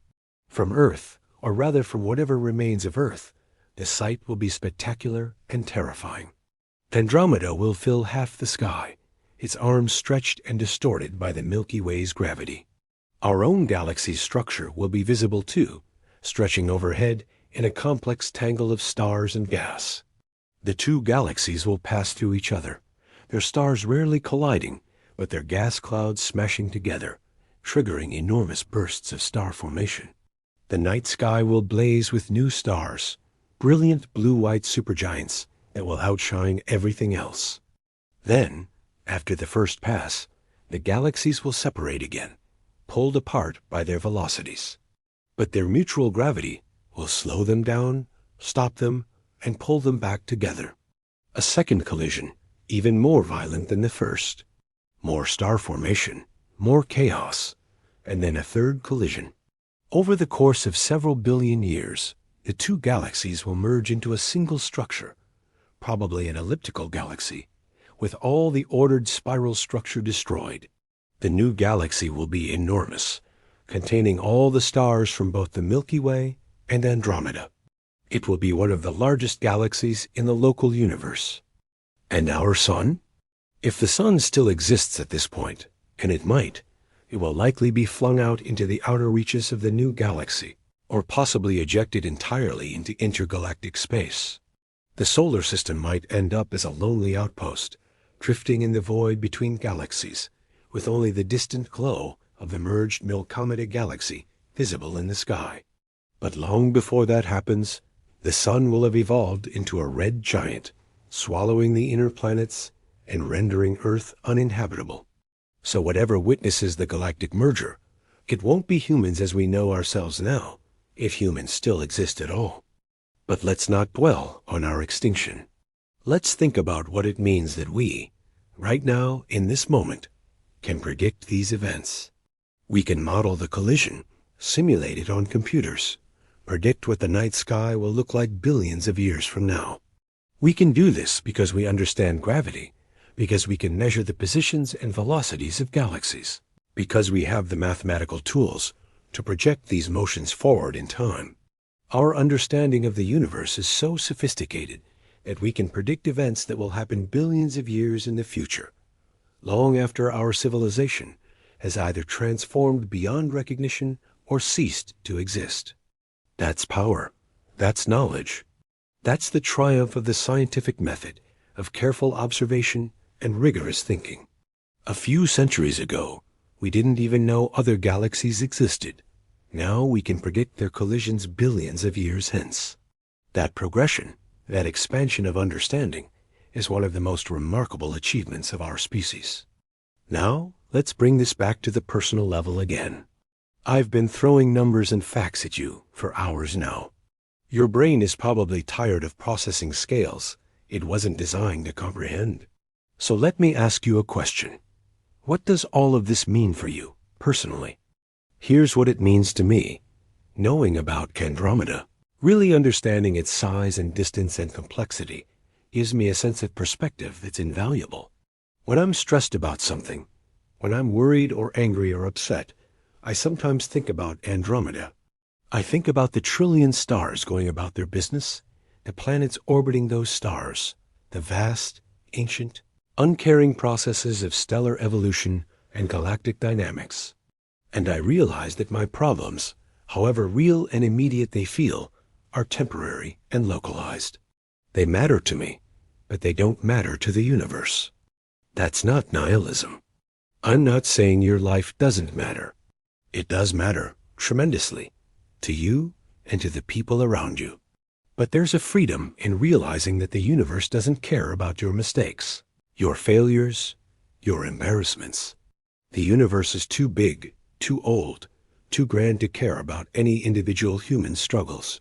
From Earth, or rather from whatever remains of Earth, the sight will be spectacular and terrifying. Andromeda will fill half the sky, its arms stretched and distorted by the Milky Way's gravity. Our own galaxy's structure will be visible too, stretching overhead in a complex tangle of stars and gas. The two galaxies will pass through each other, their stars rarely colliding, but their gas clouds smashing together, triggering enormous bursts of star formation. The night sky will blaze with new stars, brilliant blue-white supergiants that will outshine everything else. Then, after the first pass, the galaxies will separate again, pulled apart by their velocities. But their mutual gravity will slow them down, stop them, and pull them back together. A second collision, even more violent than the first. More star formation, more chaos, and then a third collision. Over the course of several billion years, the two galaxies will merge into a single structure, probably an elliptical galaxy, with all the ordered spiral structure destroyed. The new galaxy will be enormous, containing all the stars from both the Milky Way and Andromeda. It will be one of the largest galaxies in the local universe. And our Sun? If the Sun still exists at this point, and it might, it will likely be flung out into the outer reaches of the new galaxy, or possibly ejected entirely into intergalactic space. The solar system might end up as a lonely outpost, drifting in the void between galaxies, with only the distant glow of the merged Andromeda Galaxy visible in the sky. But long before that happens, the Sun will have evolved into a red giant, swallowing the inner planets and rendering Earth uninhabitable. So whatever witnesses the galactic merger, it won't be humans as we know ourselves now, if humans still exist at all. But let's not dwell on our extinction. Let's think about what it means that we, right now, in this moment, can predict these events. We can model the collision, simulate it on computers, predict what the night sky will look like billions of years from now. We can do this because we understand gravity, because we can measure the positions and velocities of galaxies, because we have the mathematical tools to project these motions forward in time. Our understanding of the universe is so sophisticated that we can predict events that will happen billions of years in the future, long after our civilization has either transformed beyond recognition or ceased to exist. That's power. That's knowledge. That's the triumph of the scientific method of careful observation and rigorous thinking. A few centuries ago, we didn't even know other galaxies existed. Now we can predict their collisions billions of years hence. That progression, that expansion of understanding, is one of the most remarkable achievements of our species. Now, let's bring this back to the personal level again. I've been throwing numbers and facts at you for hours now. Your brain is probably tired of processing scales it wasn't designed to comprehend. So let me ask you a question. What does all of this mean for you, personally? Here's what it means to me. Knowing about Andromeda, really understanding its size and distance and complexity, gives me a sense of perspective that's invaluable. When I'm stressed about something, when I'm worried or angry or upset, I sometimes think about Andromeda. I think about the trillion stars going about their business, the planets orbiting those stars, the vast, ancient, uncaring processes of stellar evolution and galactic dynamics. And I realize that my problems, however real and immediate they feel, are temporary and localized. They matter to me, but they don't matter to the universe. That's not nihilism. I'm not saying your life doesn't matter. It does matter, tremendously, to you and to the people around you. But there's a freedom in realizing that the universe doesn't care about your mistakes, your failures, your embarrassments. The universe is too big, too old, too grand to care about any individual human's struggles.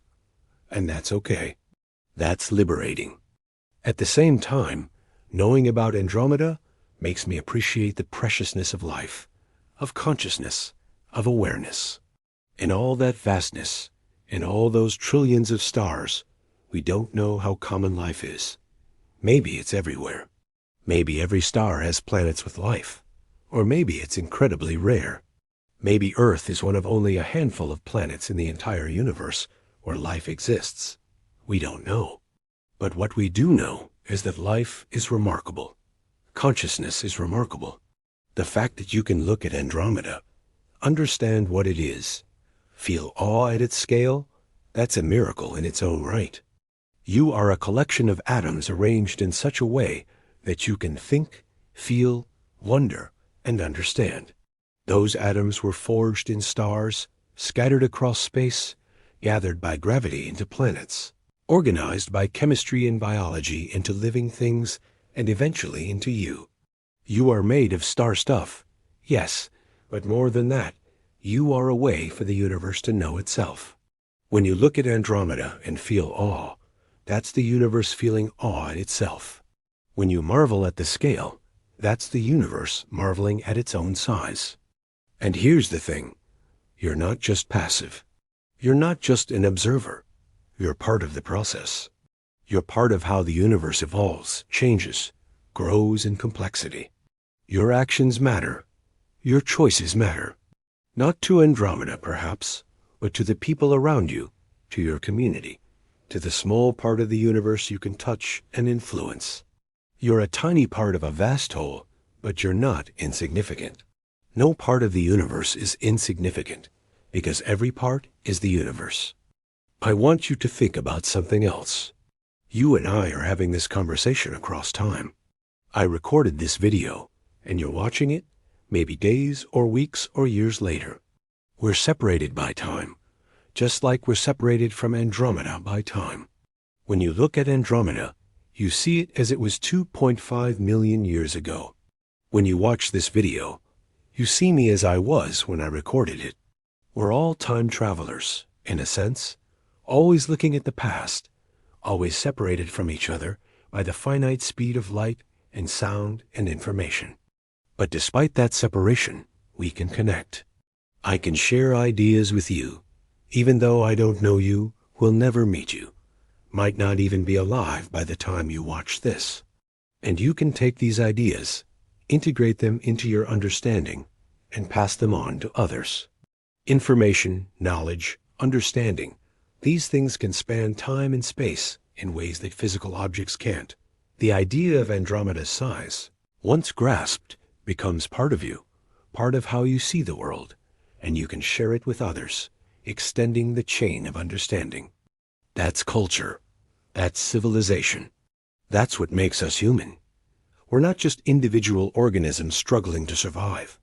And that's okay. That's liberating. At the same time, knowing about Andromeda makes me appreciate the preciousness of life, of consciousness, of awareness. In all that vastness, in all those trillions of stars, we don't know how common life is. Maybe it's everywhere. Maybe every star has planets with life. Or maybe it's incredibly rare. Maybe Earth is one of only a handful of planets in the entire universe where life exists. We don't know. But what we do know is that life is remarkable. Consciousness is remarkable. The fact that you can look at Andromeda, understand what it is, feel awe at its scale, that's a miracle in its own right. You are a collection of atoms arranged in such a way that you can think, feel, wonder, and understand. Those atoms were forged in stars, scattered across space, gathered by gravity into planets, organized by chemistry and biology into living things, and eventually into you. You are made of star stuff, yes, but more than that, you are a way for the universe to know itself. When you look at Andromeda and feel awe, that's the universe feeling awe at itself. When you marvel at the scale, that's the universe marveling at its own size. And here's the thing, you're not just passive. You're not just an observer. You're part of the process. You're part of how the universe evolves, changes, grows in complexity. Your actions matter. Your choices matter. Not to Andromeda, perhaps, but to the people around you, to your community, to the small part of the universe you can touch and influence. You're a tiny part of a vast whole, but you're not insignificant. No part of the universe is insignificant, because every part is the universe. I want you to think about something else. You and I are having this conversation across time. I recorded this video, and you're watching it, maybe days or weeks or years later. We're separated by time, just like we're separated from Andromeda by time. When you look at Andromeda, you see it as it was 2.5 million years ago. When you watch this video, you see me as I was when I recorded it. We're all time travelers, in a sense, always looking at the past, always separated from each other by the finite speed of light and sound and information. But despite that separation, we can connect. I can share ideas with you, even though I don't know you, will never meet you, might not even be alive by the time you watch this. And you can take these ideas, integrate them into your understanding, and pass them on to others. Information, knowledge, understanding, these things can span time and space in ways that physical objects can't. The idea of Andromeda's size, once grasped, becomes part of you, part of how you see the world, and you can share it with others, extending the chain of understanding. That's culture. That's civilization. That's what makes us human. We're not just individual organisms struggling to survive.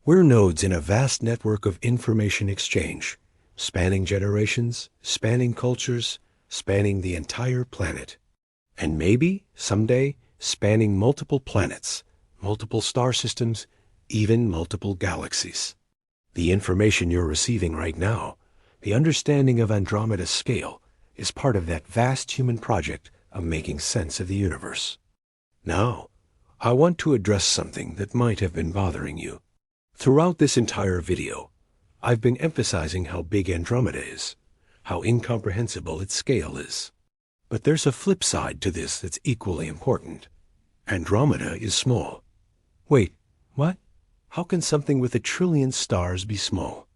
We're nodes in a vast network of information exchange, spanning generations, spanning cultures, spanning the entire planet. And maybe, someday, spanning multiple planets, multiple star systems, even multiple galaxies. The information you're receiving right now, the understanding of Andromeda's scale, is part of that vast human project of making sense of the universe. Now, I want to address something that might have been bothering you. Throughout this entire video, I've been emphasizing how big Andromeda is, how incomprehensible its scale is. But there's a flip side to this that's equally important. Andromeda is small. Wait, what? How can something with 1 trillion stars be small?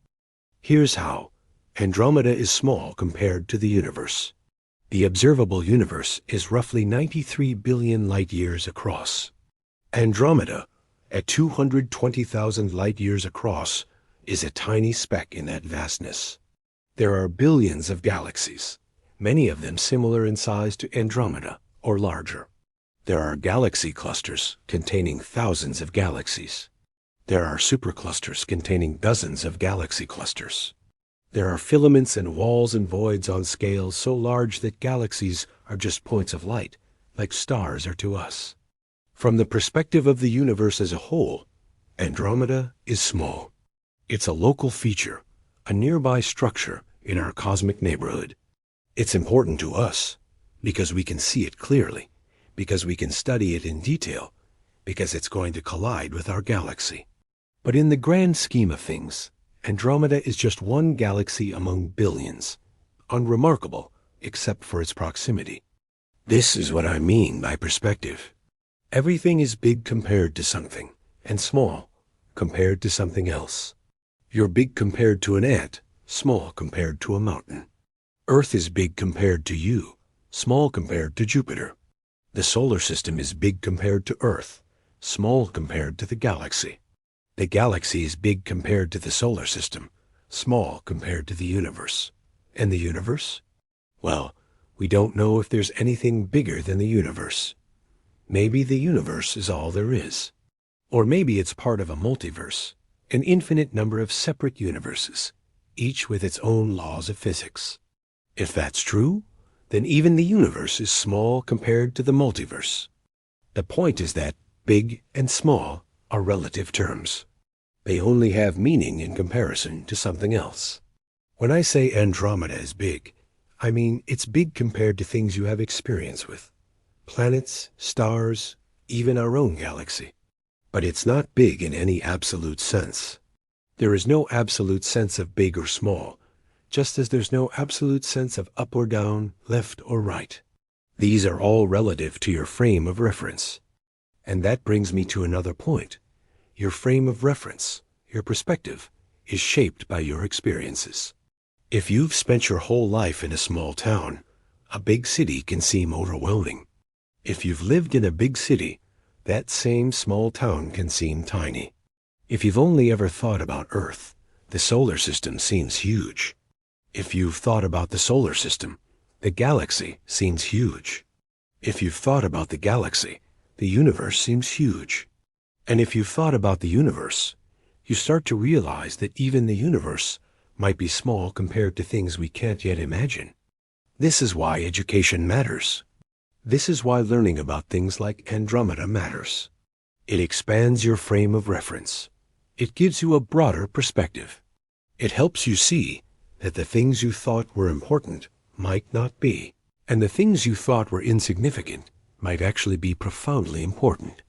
Here's how. Andromeda is small compared to the universe. The observable universe is roughly 93 billion light-years across. Andromeda, at 220,000 light-years across, is a tiny speck in that vastness. There are billions of galaxies, many of them similar in size to Andromeda, or larger. There are galaxy clusters containing thousands of galaxies. There are superclusters containing dozens of galaxy clusters. There are filaments and walls and voids on scales so large that galaxies are just points of light, like stars are to us. From the perspective of the universe as a whole, Andromeda is small. It's a local feature, a nearby structure in our cosmic neighborhood. It's important to us because we can see it clearly, because we can study it in detail, because it's going to collide with our galaxy. But in the grand scheme of things, Andromeda is just one galaxy among billions, unremarkable except for its proximity. This is what I mean by perspective. Everything is big compared to something, and small compared to something else. You're big compared to an ant, small compared to a mountain. Earth is big compared to you, small compared to Jupiter. The solar system is big compared to Earth, small compared to the galaxy. The galaxy is big compared to the solar system, small compared to the universe. And the universe? Well, we don't know if there's anything bigger than the universe. Maybe the universe is all there is. Or maybe it's part of a multiverse, an infinite number of separate universes, each with its own laws of physics. If that's true, then even the universe is small compared to the multiverse. The point is that big and small are relative terms. They only have meaning in comparison to something else. When I say Andromeda is big, I mean it's big compared to things you have experience with. Planets, stars, even our own galaxy. But it's not big in any absolute sense. There is no absolute sense of big or small, just as there's no absolute sense of up or down, left or right. These are all relative to your frame of reference. And that brings me to another point. Your frame of reference, your perspective, is shaped by your experiences. If you've spent your whole life in a small town, a big city can seem overwhelming. If you've lived in a big city, that same small town can seem tiny. If you've only ever thought about Earth, the solar system seems huge. If you've thought about the solar system, the galaxy seems huge. If you've thought about the galaxy, the universe seems huge. And if you've thought about the universe, you start to realize that even the universe might be small compared to things we can't yet imagine. This is why education matters. This is why learning about things like Andromeda matters. It expands your frame of reference. It gives you a broader perspective. It helps you see that the things you thought were important might not be, and the things you thought were insignificant might actually be profoundly important.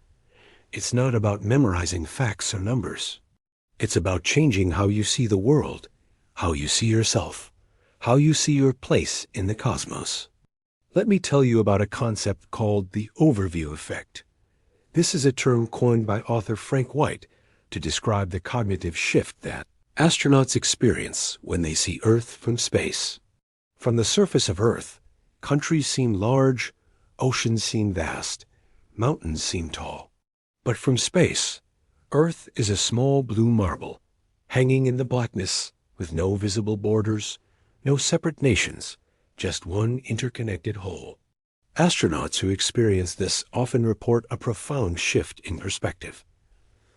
It's not about memorizing facts or numbers. It's about changing how you see the world, how you see yourself, how you see your place in the cosmos. Let me tell you about a concept called the overview effect. This is a term coined by author Frank White to describe the cognitive shift that astronauts experience when they see Earth from space. From the surface of Earth, countries seem large, oceans seem vast, mountains seem tall. But from space, Earth is a small blue marble, hanging in the blackness with no visible borders, no separate nations, just one interconnected whole. Astronauts who experience this often report a profound shift in perspective.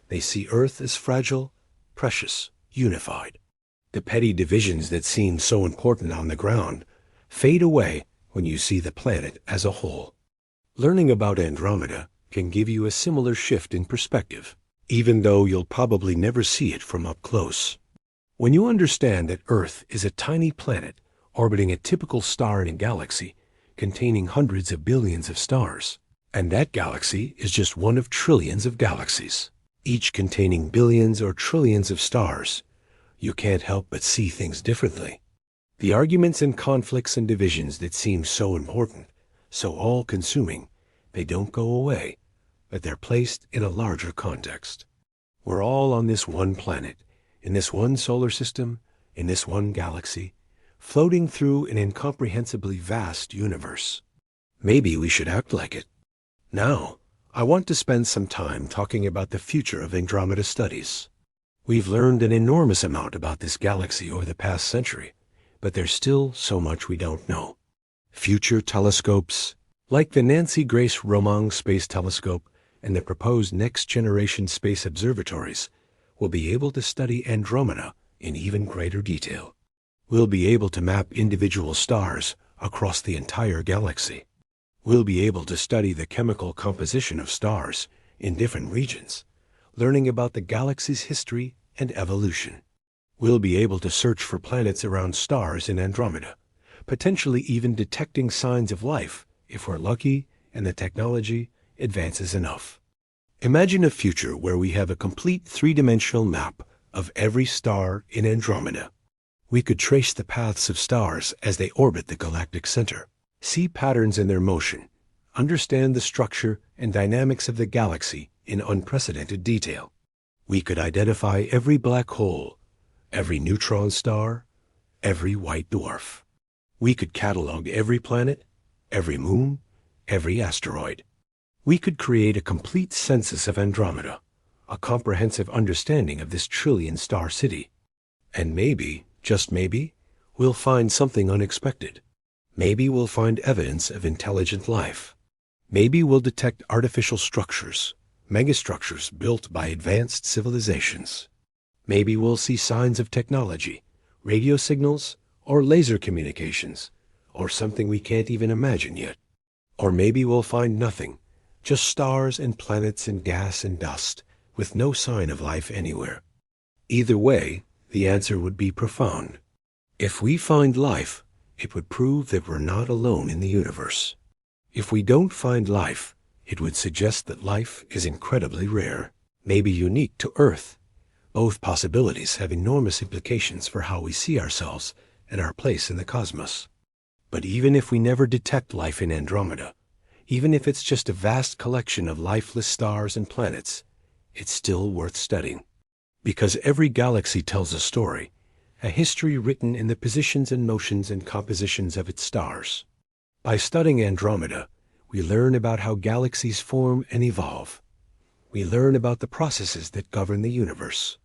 They see Earth as fragile, precious, unified. The petty divisions that seem so important on the ground fade away when you see the planet as a whole. Learning about Andromeda can give you a similar shift in perspective, even though you'll probably never see it from up close. When you understand that Earth is a tiny planet orbiting a typical star in a galaxy containing hundreds of billions of stars, and that galaxy is just one of trillions of galaxies, each containing billions or trillions of stars, you can't help but see things differently. The arguments and conflicts and divisions that seem so important, so all-consuming, they don't go away, but they're placed in a larger context. We're all on this one planet, in this one solar system, in this one galaxy, floating through an incomprehensibly vast universe. Maybe we should act like it. Now, I want to spend some time talking about the future of Andromeda studies. We've learned an enormous amount about this galaxy over the past century, but there's still so much we don't know. Future telescopes, like the Nancy Grace Romang Space Telescope and the proposed next-generation space observatories, will be able to study Andromeda in even greater detail. We'll be able to map individual stars across the entire galaxy. We'll be able to study the chemical composition of stars in different regions, learning about the galaxy's history and evolution. We'll be able to search for planets around stars in Andromeda, potentially even detecting signs of life if we're lucky and the technology advances enough. Imagine a future where we have a complete three-dimensional map of every star in Andromeda. We could trace the paths of stars as they orbit the galactic center, see patterns in their motion, understand the structure and dynamics of the galaxy in unprecedented detail. We could identify every black hole, every neutron star, every white dwarf. We could catalog every planet, every moon, every asteroid. We could create a complete census of Andromeda, a comprehensive understanding of this trillion-star city. And maybe, just maybe, we'll find something unexpected. Maybe we'll find evidence of intelligent life. Maybe we'll detect artificial structures, megastructures built by advanced civilizations. Maybe we'll see signs of technology, radio signals, or laser communications, or something we can't even imagine yet. Or maybe we'll find nothing, just stars and planets and gas and dust, with no sign of life anywhere. Either way, the answer would be profound. If we find life, it would prove that we're not alone in the universe. If we don't find life, it would suggest that life is incredibly rare, maybe unique to Earth. Both possibilities have enormous implications for how we see ourselves and our place in the cosmos. But even if we never detect life in Andromeda, even if it's just a vast collection of lifeless stars and planets, it's still worth studying. Because every galaxy tells a story, a history written in the positions and motions and compositions of its stars. By studying Andromeda, we learn about how galaxies form and evolve. We learn about the processes that govern the universe.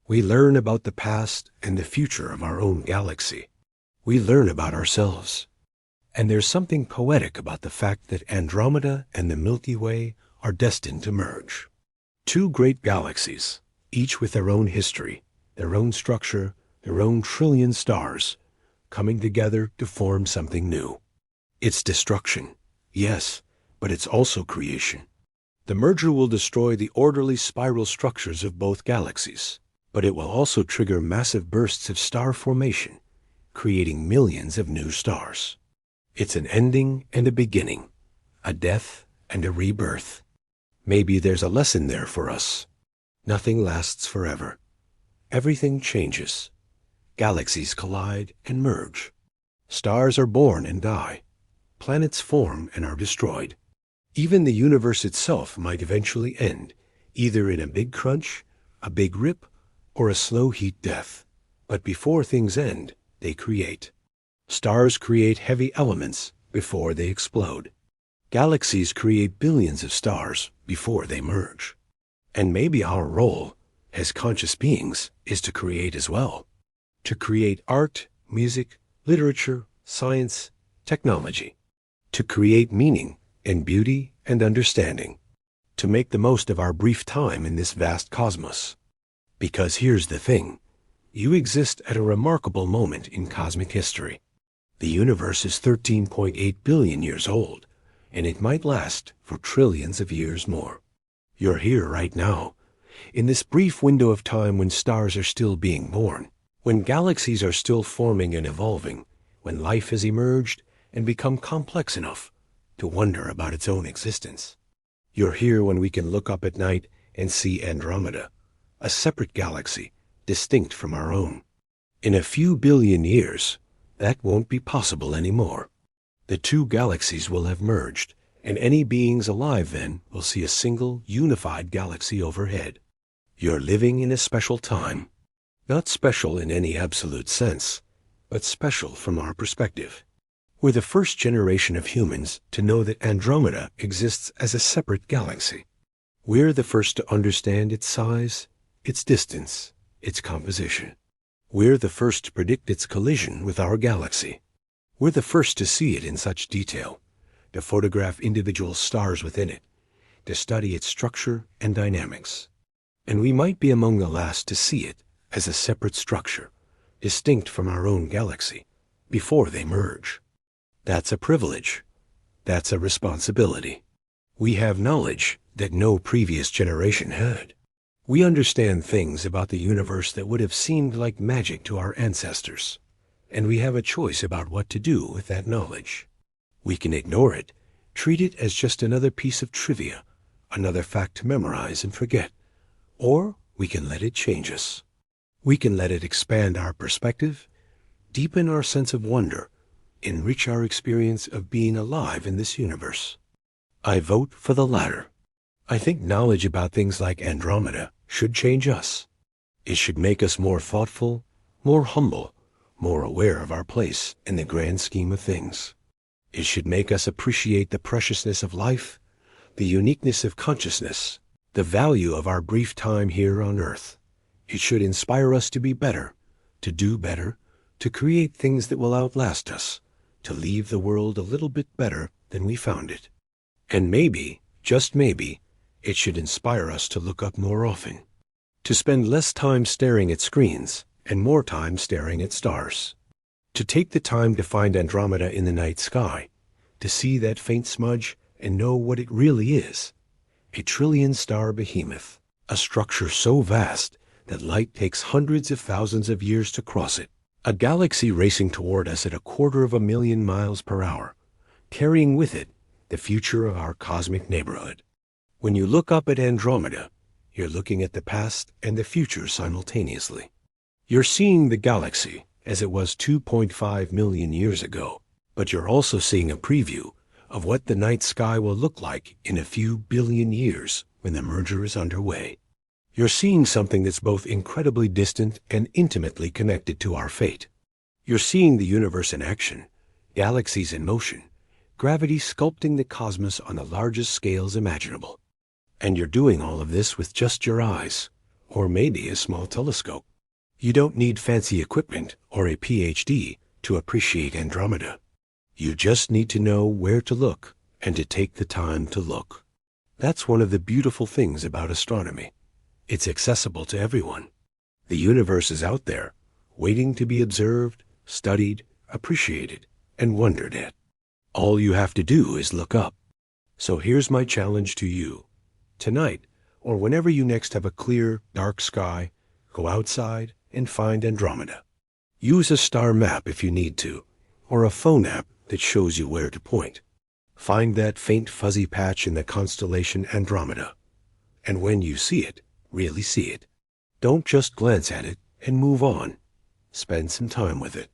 We learn about the past and the future of our own galaxy. We learn about ourselves. And there's something poetic about the fact that Andromeda and the Milky Way are destined to merge. Two great galaxies, each with their own history, their own structure, their own trillion stars, coming together to form something new. It's destruction, yes, but it's also creation. The merger will destroy the orderly spiral structures of both galaxies, but it will also trigger massive bursts of star formation, creating millions of new stars. It's an ending and a beginning, a death and a rebirth. Maybe there's a lesson there for us. Nothing lasts forever. Everything changes. Galaxies collide and merge. Stars are born and die. Planets form and are destroyed. Even the universe itself might eventually end, either in a big crunch, a big rip, or a slow heat death. But before things end, they create. Stars create heavy elements before they explode. Galaxies create billions of stars before they merge. And maybe our role, as conscious beings, is to create as well. To create art, music, literature, science, technology. To create meaning and beauty and understanding. To make the most of our brief time in this vast cosmos. Because here's the thing. You exist at a remarkable moment in cosmic history. The universe is 13.8 billion years old, and it might last for trillions of years more. You're here right now, in this brief window of time when stars are still being born, when galaxies are still forming and evolving, when life has emerged and become complex enough to wonder about its own existence. You're here when we can look up at night and see Andromeda, a separate galaxy, distinct from our own. In a few billion years, that won't be possible anymore. The two galaxies will have merged, and any beings alive then will see a single, unified galaxy overhead. You're living in a special time. Not special in any absolute sense, but special from our perspective. We're the first generation of humans to know that Andromeda exists as a separate galaxy. We're the first to understand its size, its distance, its composition. We're the first to predict its collision with our galaxy. We're the first to see it in such detail, to photograph individual stars within it, to study its structure and dynamics. And we might be among the last to see it as a separate structure, distinct from our own galaxy, before they merge. That's a privilege. That's a responsibility. We have knowledge that no previous generation had. We understand things about the universe that would have seemed like magic to our ancestors, and we have a choice about what to do with that knowledge. We can ignore it, treat it as just another piece of trivia, another fact to memorize and forget, or we can let it change us. We can let it expand our perspective, deepen our sense of wonder, enrich our experience of being alive in this universe. I vote for the latter. I think knowledge about things like Andromeda should change us. It should make us more thoughtful, more humble, more aware of our place in the grand scheme of things. It should make us appreciate the preciousness of life, the uniqueness of consciousness, the value of our brief time here on Earth. It should inspire us to be better, to do better, to create things that will outlast us, to leave the world a little bit better than we found it. And maybe, just maybe, it should inspire us to look up more often, to spend less time staring at screens and more time staring at stars, to take the time to find Andromeda in the night sky, to see that faint smudge and know what it really is, a trillion-star behemoth, a structure so vast that light takes hundreds of thousands of years to cross it, a galaxy racing toward us at 250,000 miles per hour, carrying with it the future of our cosmic neighborhood. When you look up at Andromeda, you're looking at the past and the future simultaneously. You're seeing the galaxy as it was 2.5 million years ago, but you're also seeing a preview of what the night sky will look like in a few billion years when the merger is underway. You're seeing something that's both incredibly distant and intimately connected to our fate. You're seeing the universe in action, galaxies in motion, gravity sculpting the cosmos on the largest scales imaginable. And you're doing all of this with just your eyes, or maybe a small telescope. You don't need fancy equipment or a PhD to appreciate Andromeda. You just need to know where to look and to take the time to look. That's one of the beautiful things about astronomy. It's accessible to everyone. The universe is out there, waiting to be observed, studied, appreciated, and wondered at. All you have to do is look up. So here's my challenge to you. Tonight, or whenever you next have a clear, dark sky, go outside and find Andromeda. Use a star map if you need to, or a phone app that shows you where to point. Find that faint fuzzy patch in the constellation Andromeda. And when you see it, really see it. Don't just glance at it and move on. Spend some time with it.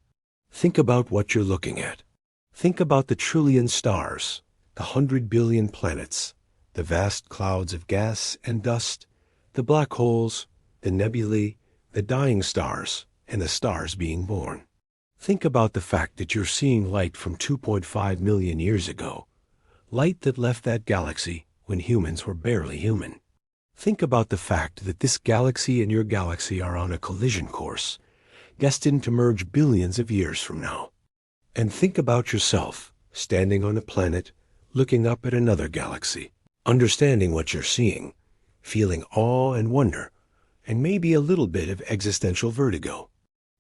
Think about what you're looking at. Think about the trillion stars, the 100 billion planets, the vast clouds of gas and dust, the black holes, the nebulae, the dying stars, and the stars being born. Think about the fact that you're seeing light from 2.5 million years ago, light that left that galaxy when humans were barely human. Think about the fact that this galaxy and your galaxy are on a collision course, destined to merge billions of years from now. And think about yourself, standing on a planet, looking up at another galaxy, understanding what you're seeing, feeling awe and wonder, and maybe a little bit of existential vertigo.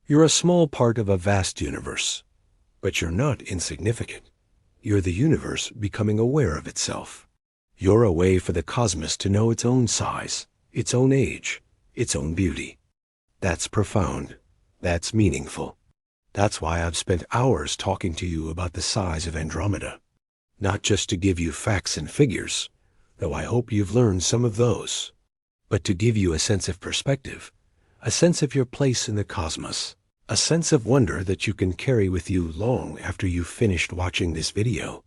You're a small part of a vast universe, but you're not insignificant. You're the universe becoming aware of itself. You're a way for the cosmos to know its own size, its own age, its own beauty. That's profound. That's meaningful. That's why I've spent hours talking to you about the size of Andromeda. Not just to give you facts and figures, though I hope you've learned some of those, but to give you a sense of perspective, a sense of your place in the cosmos, a sense of wonder that you can carry with you long after you've finished watching this video.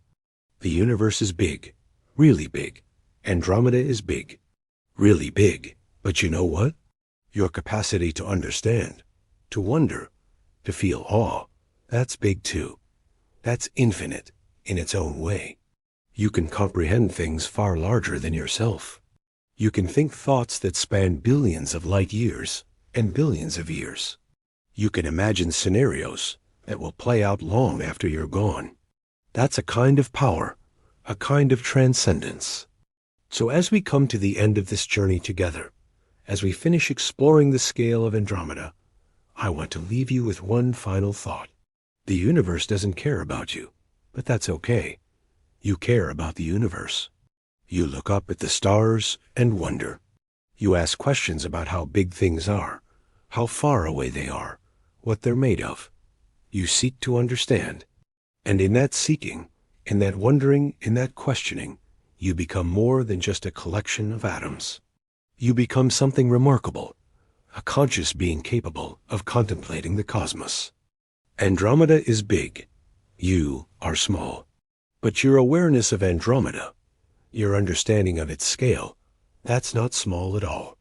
The universe is big, really big. Andromeda is big, really big. But you know what? Your capacity to understand, to wonder, to feel awe, That's big too. That's infinite in its own way. You can comprehend things far larger than yourself. You can think thoughts that span billions of light years and billions of years. You can imagine scenarios that will play out long after you're gone. That's a kind of power, a kind of transcendence. So as we come to the end of this journey together, as we finish exploring the scale of Andromeda, I want to leave you with one final thought. The universe doesn't care about you, but that's okay. You care about the universe. You look up at the stars and wonder. You ask questions about how big things are, how far away they are, what they're made of. You seek to understand. And in that seeking, in that wondering, in that questioning, you become more than just a collection of atoms. You become something remarkable, a conscious being capable of contemplating the cosmos. Andromeda is big. You are small. But your awareness of Andromeda, your understanding of its scale, that's not small at all.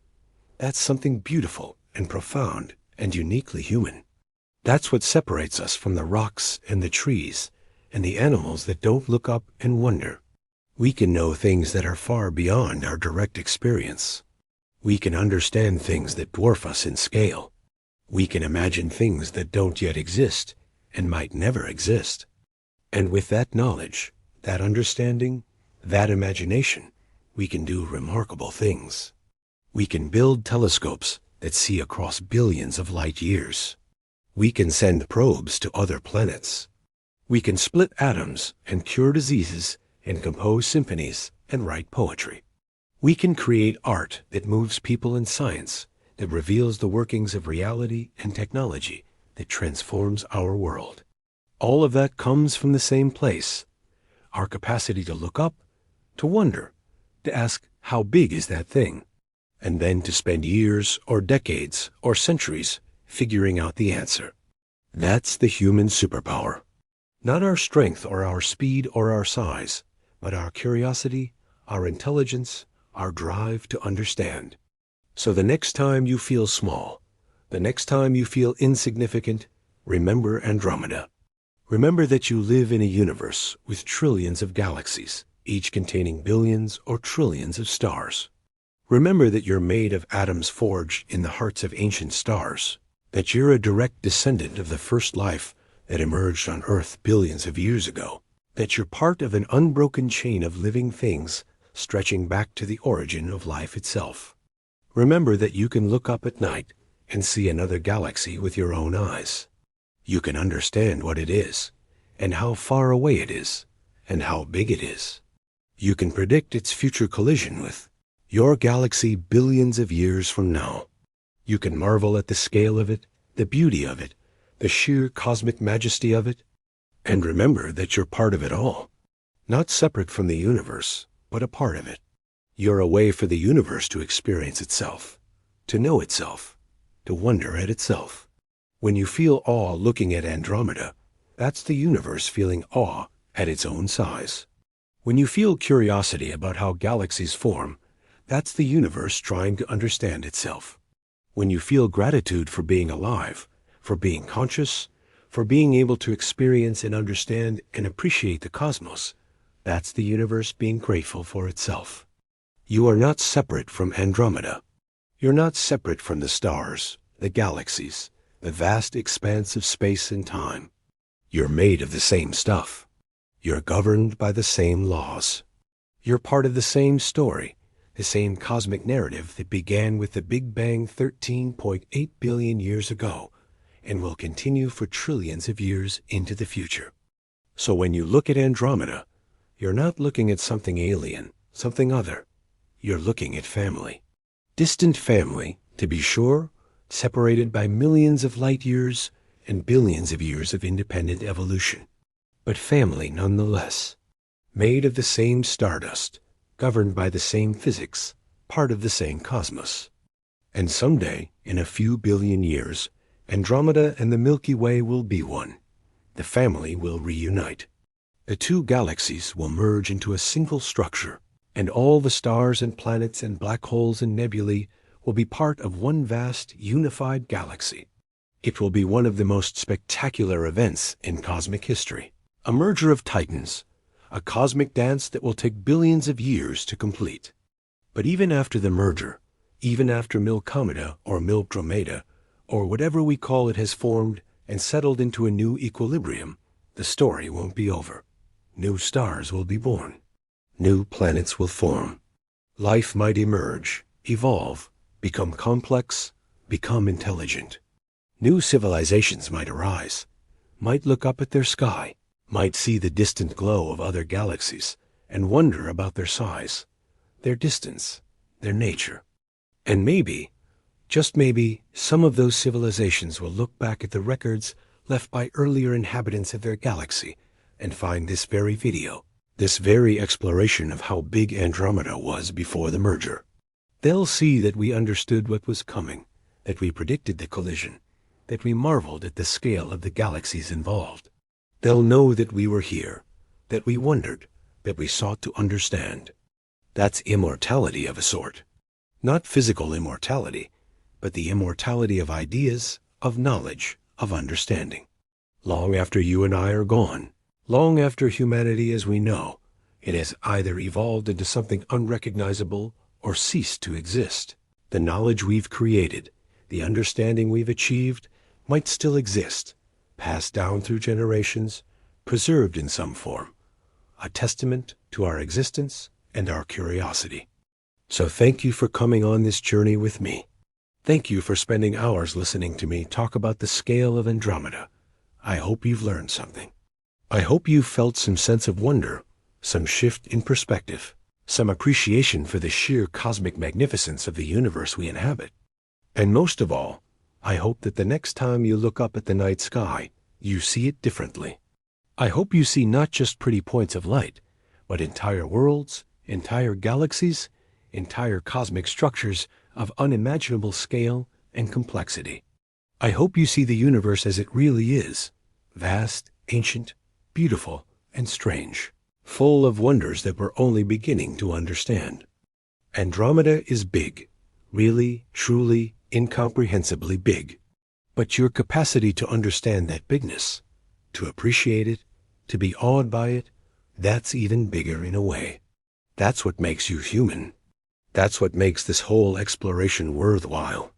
That's something beautiful and profound and uniquely human. That's what separates us from the rocks and the trees and the animals that don't look up and wonder. We can know things that are far beyond our direct experience. We can understand things that dwarf us in scale. We can imagine things that don't yet exist and might never exist. And with that knowledge, that understanding, that imagination, we can do remarkable things. We can build telescopes that see across billions of light years. We can send probes to other planets. We can split atoms and cure diseases and compose symphonies and write poetry. We can create art that moves people in science, that reveals the workings of reality and technology, that transforms our world. All of that comes from the same place, our capacity to look up, to wonder, to ask how big is that thing, and then to spend years or decades or centuries figuring out the answer. That's the human superpower. Not our strength or our speed or our size, but our curiosity, our intelligence, our drive to understand. So the next time you feel small, the next time you feel insignificant, remember Andromeda. Remember that you live in a universe with trillions of galaxies, each containing billions or trillions of stars. Remember that you're made of atoms forged in the hearts of ancient stars, that you're a direct descendant of the first life that emerged on Earth billions of years ago, that you're part of an unbroken chain of living things stretching back to the origin of life itself. Remember that you can look up at night and see another galaxy with your own eyes. You can understand what it is, and how far away it is, and how big it is. You can predict its future collision with your galaxy billions of years from now. You can marvel at the scale of it, the beauty of it, the sheer cosmic majesty of it, and remember that you're part of it all, not separate from the universe, but a part of it. You're a way for the universe to experience itself, to know itself, to wonder at itself. When you feel awe looking at Andromeda, that's the universe feeling awe at its own size. When you feel curiosity about how galaxies form, that's the universe trying to understand itself. When you feel gratitude for being alive, for being conscious, for being able to experience and understand and appreciate the cosmos, that's the universe being grateful for itself. You are not separate from Andromeda. You're not separate from the stars, the galaxies, the vast expanse of space and time. You're made of the same stuff. You're governed by the same laws. You're part of the same story, the same cosmic narrative that began with the Big Bang 13.8 billion years ago and will continue for trillions of years into the future. So when you look at Andromeda, you're not looking at something alien, something other. You're looking at family. Distant family, to be sure, separated by millions of light years and billions of years of independent evolution. But family nonetheless, made of the same stardust, governed by the same physics, part of the same cosmos. And someday, in a few billion years, Andromeda and the Milky Way will be one. The family will reunite. The two galaxies will merge into a single structure, and all the stars and planets and black holes and nebulae will be part of one vast, unified galaxy. It will be one of the most spectacular events in cosmic history. A merger of titans, a cosmic dance that will take billions of years to complete. But even after the merger, even after Milkomeda or Milkromeda, or whatever we call it, has formed and settled into a new equilibrium, the story won't be over. New stars will be born. New planets will form. Life might emerge, evolve, become complex, become intelligent. New civilizations might arise, might look up at their sky, might see the distant glow of other galaxies and wonder about their size, their distance, their nature. And maybe, just maybe, some of those civilizations will look back at the records left by earlier inhabitants of their galaxy and find this very video, this very exploration of how big Andromeda was before the merger. They'll see that we understood what was coming, that we predicted the collision, that we marveled at the scale of the galaxies involved. They'll know that we were here, that we wondered, that we sought to understand. That's immortality of a sort. Not physical immortality, but the immortality of ideas, of knowledge, of understanding. Long after you and I are gone, long after humanity as we know, it has either evolved into something unrecognizable or ceased to exist. The knowledge we've created, the understanding we've achieved, might still exist, passed down through generations, preserved in some form, a testament to our existence and our curiosity. So thank you for coming on this journey with me. Thank you for spending hours listening to me talk about the scale of Andromeda. I hope you've learned something. I hope you've felt some sense of wonder, some shift in perspective, some appreciation for the sheer cosmic magnificence of the universe we inhabit. And most of all, I hope that the next time you look up at the night sky, you see it differently. I hope you see not just pretty points of light, but entire worlds, entire galaxies, entire cosmic structures of unimaginable scale and complexity. I hope you see the universe as it really is, vast, ancient, beautiful, and strange, full of wonders that we're only beginning to understand. Andromeda is big, really, truly, incomprehensibly big. But your capacity to understand that bigness, to appreciate it, to be awed by it, that's even bigger in a way. That's what makes you human. That's what makes this whole exploration worthwhile.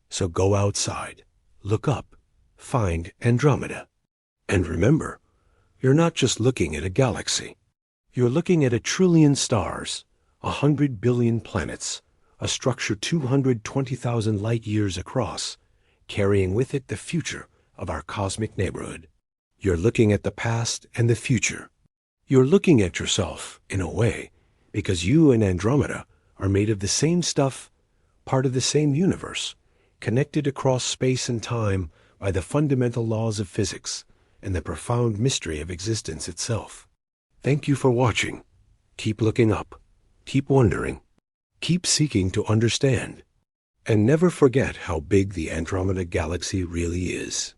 So go outside, look up, find Andromeda. And remember, you're not just looking at a galaxy. You're looking at 1 trillion stars, 100 billion planets, a structure 220,000 light years across, carrying with it the future of our cosmic neighborhood. You're looking at the past and the future. You're looking at yourself, in a way, because you and Andromeda are made of the same stuff, part of the same universe, connected across space and time by the fundamental laws of physics and the profound mystery of existence itself. Thank you for watching. Keep looking up. Keep wondering. Keep seeking to understand. And never forget how big the Andromeda Galaxy really is.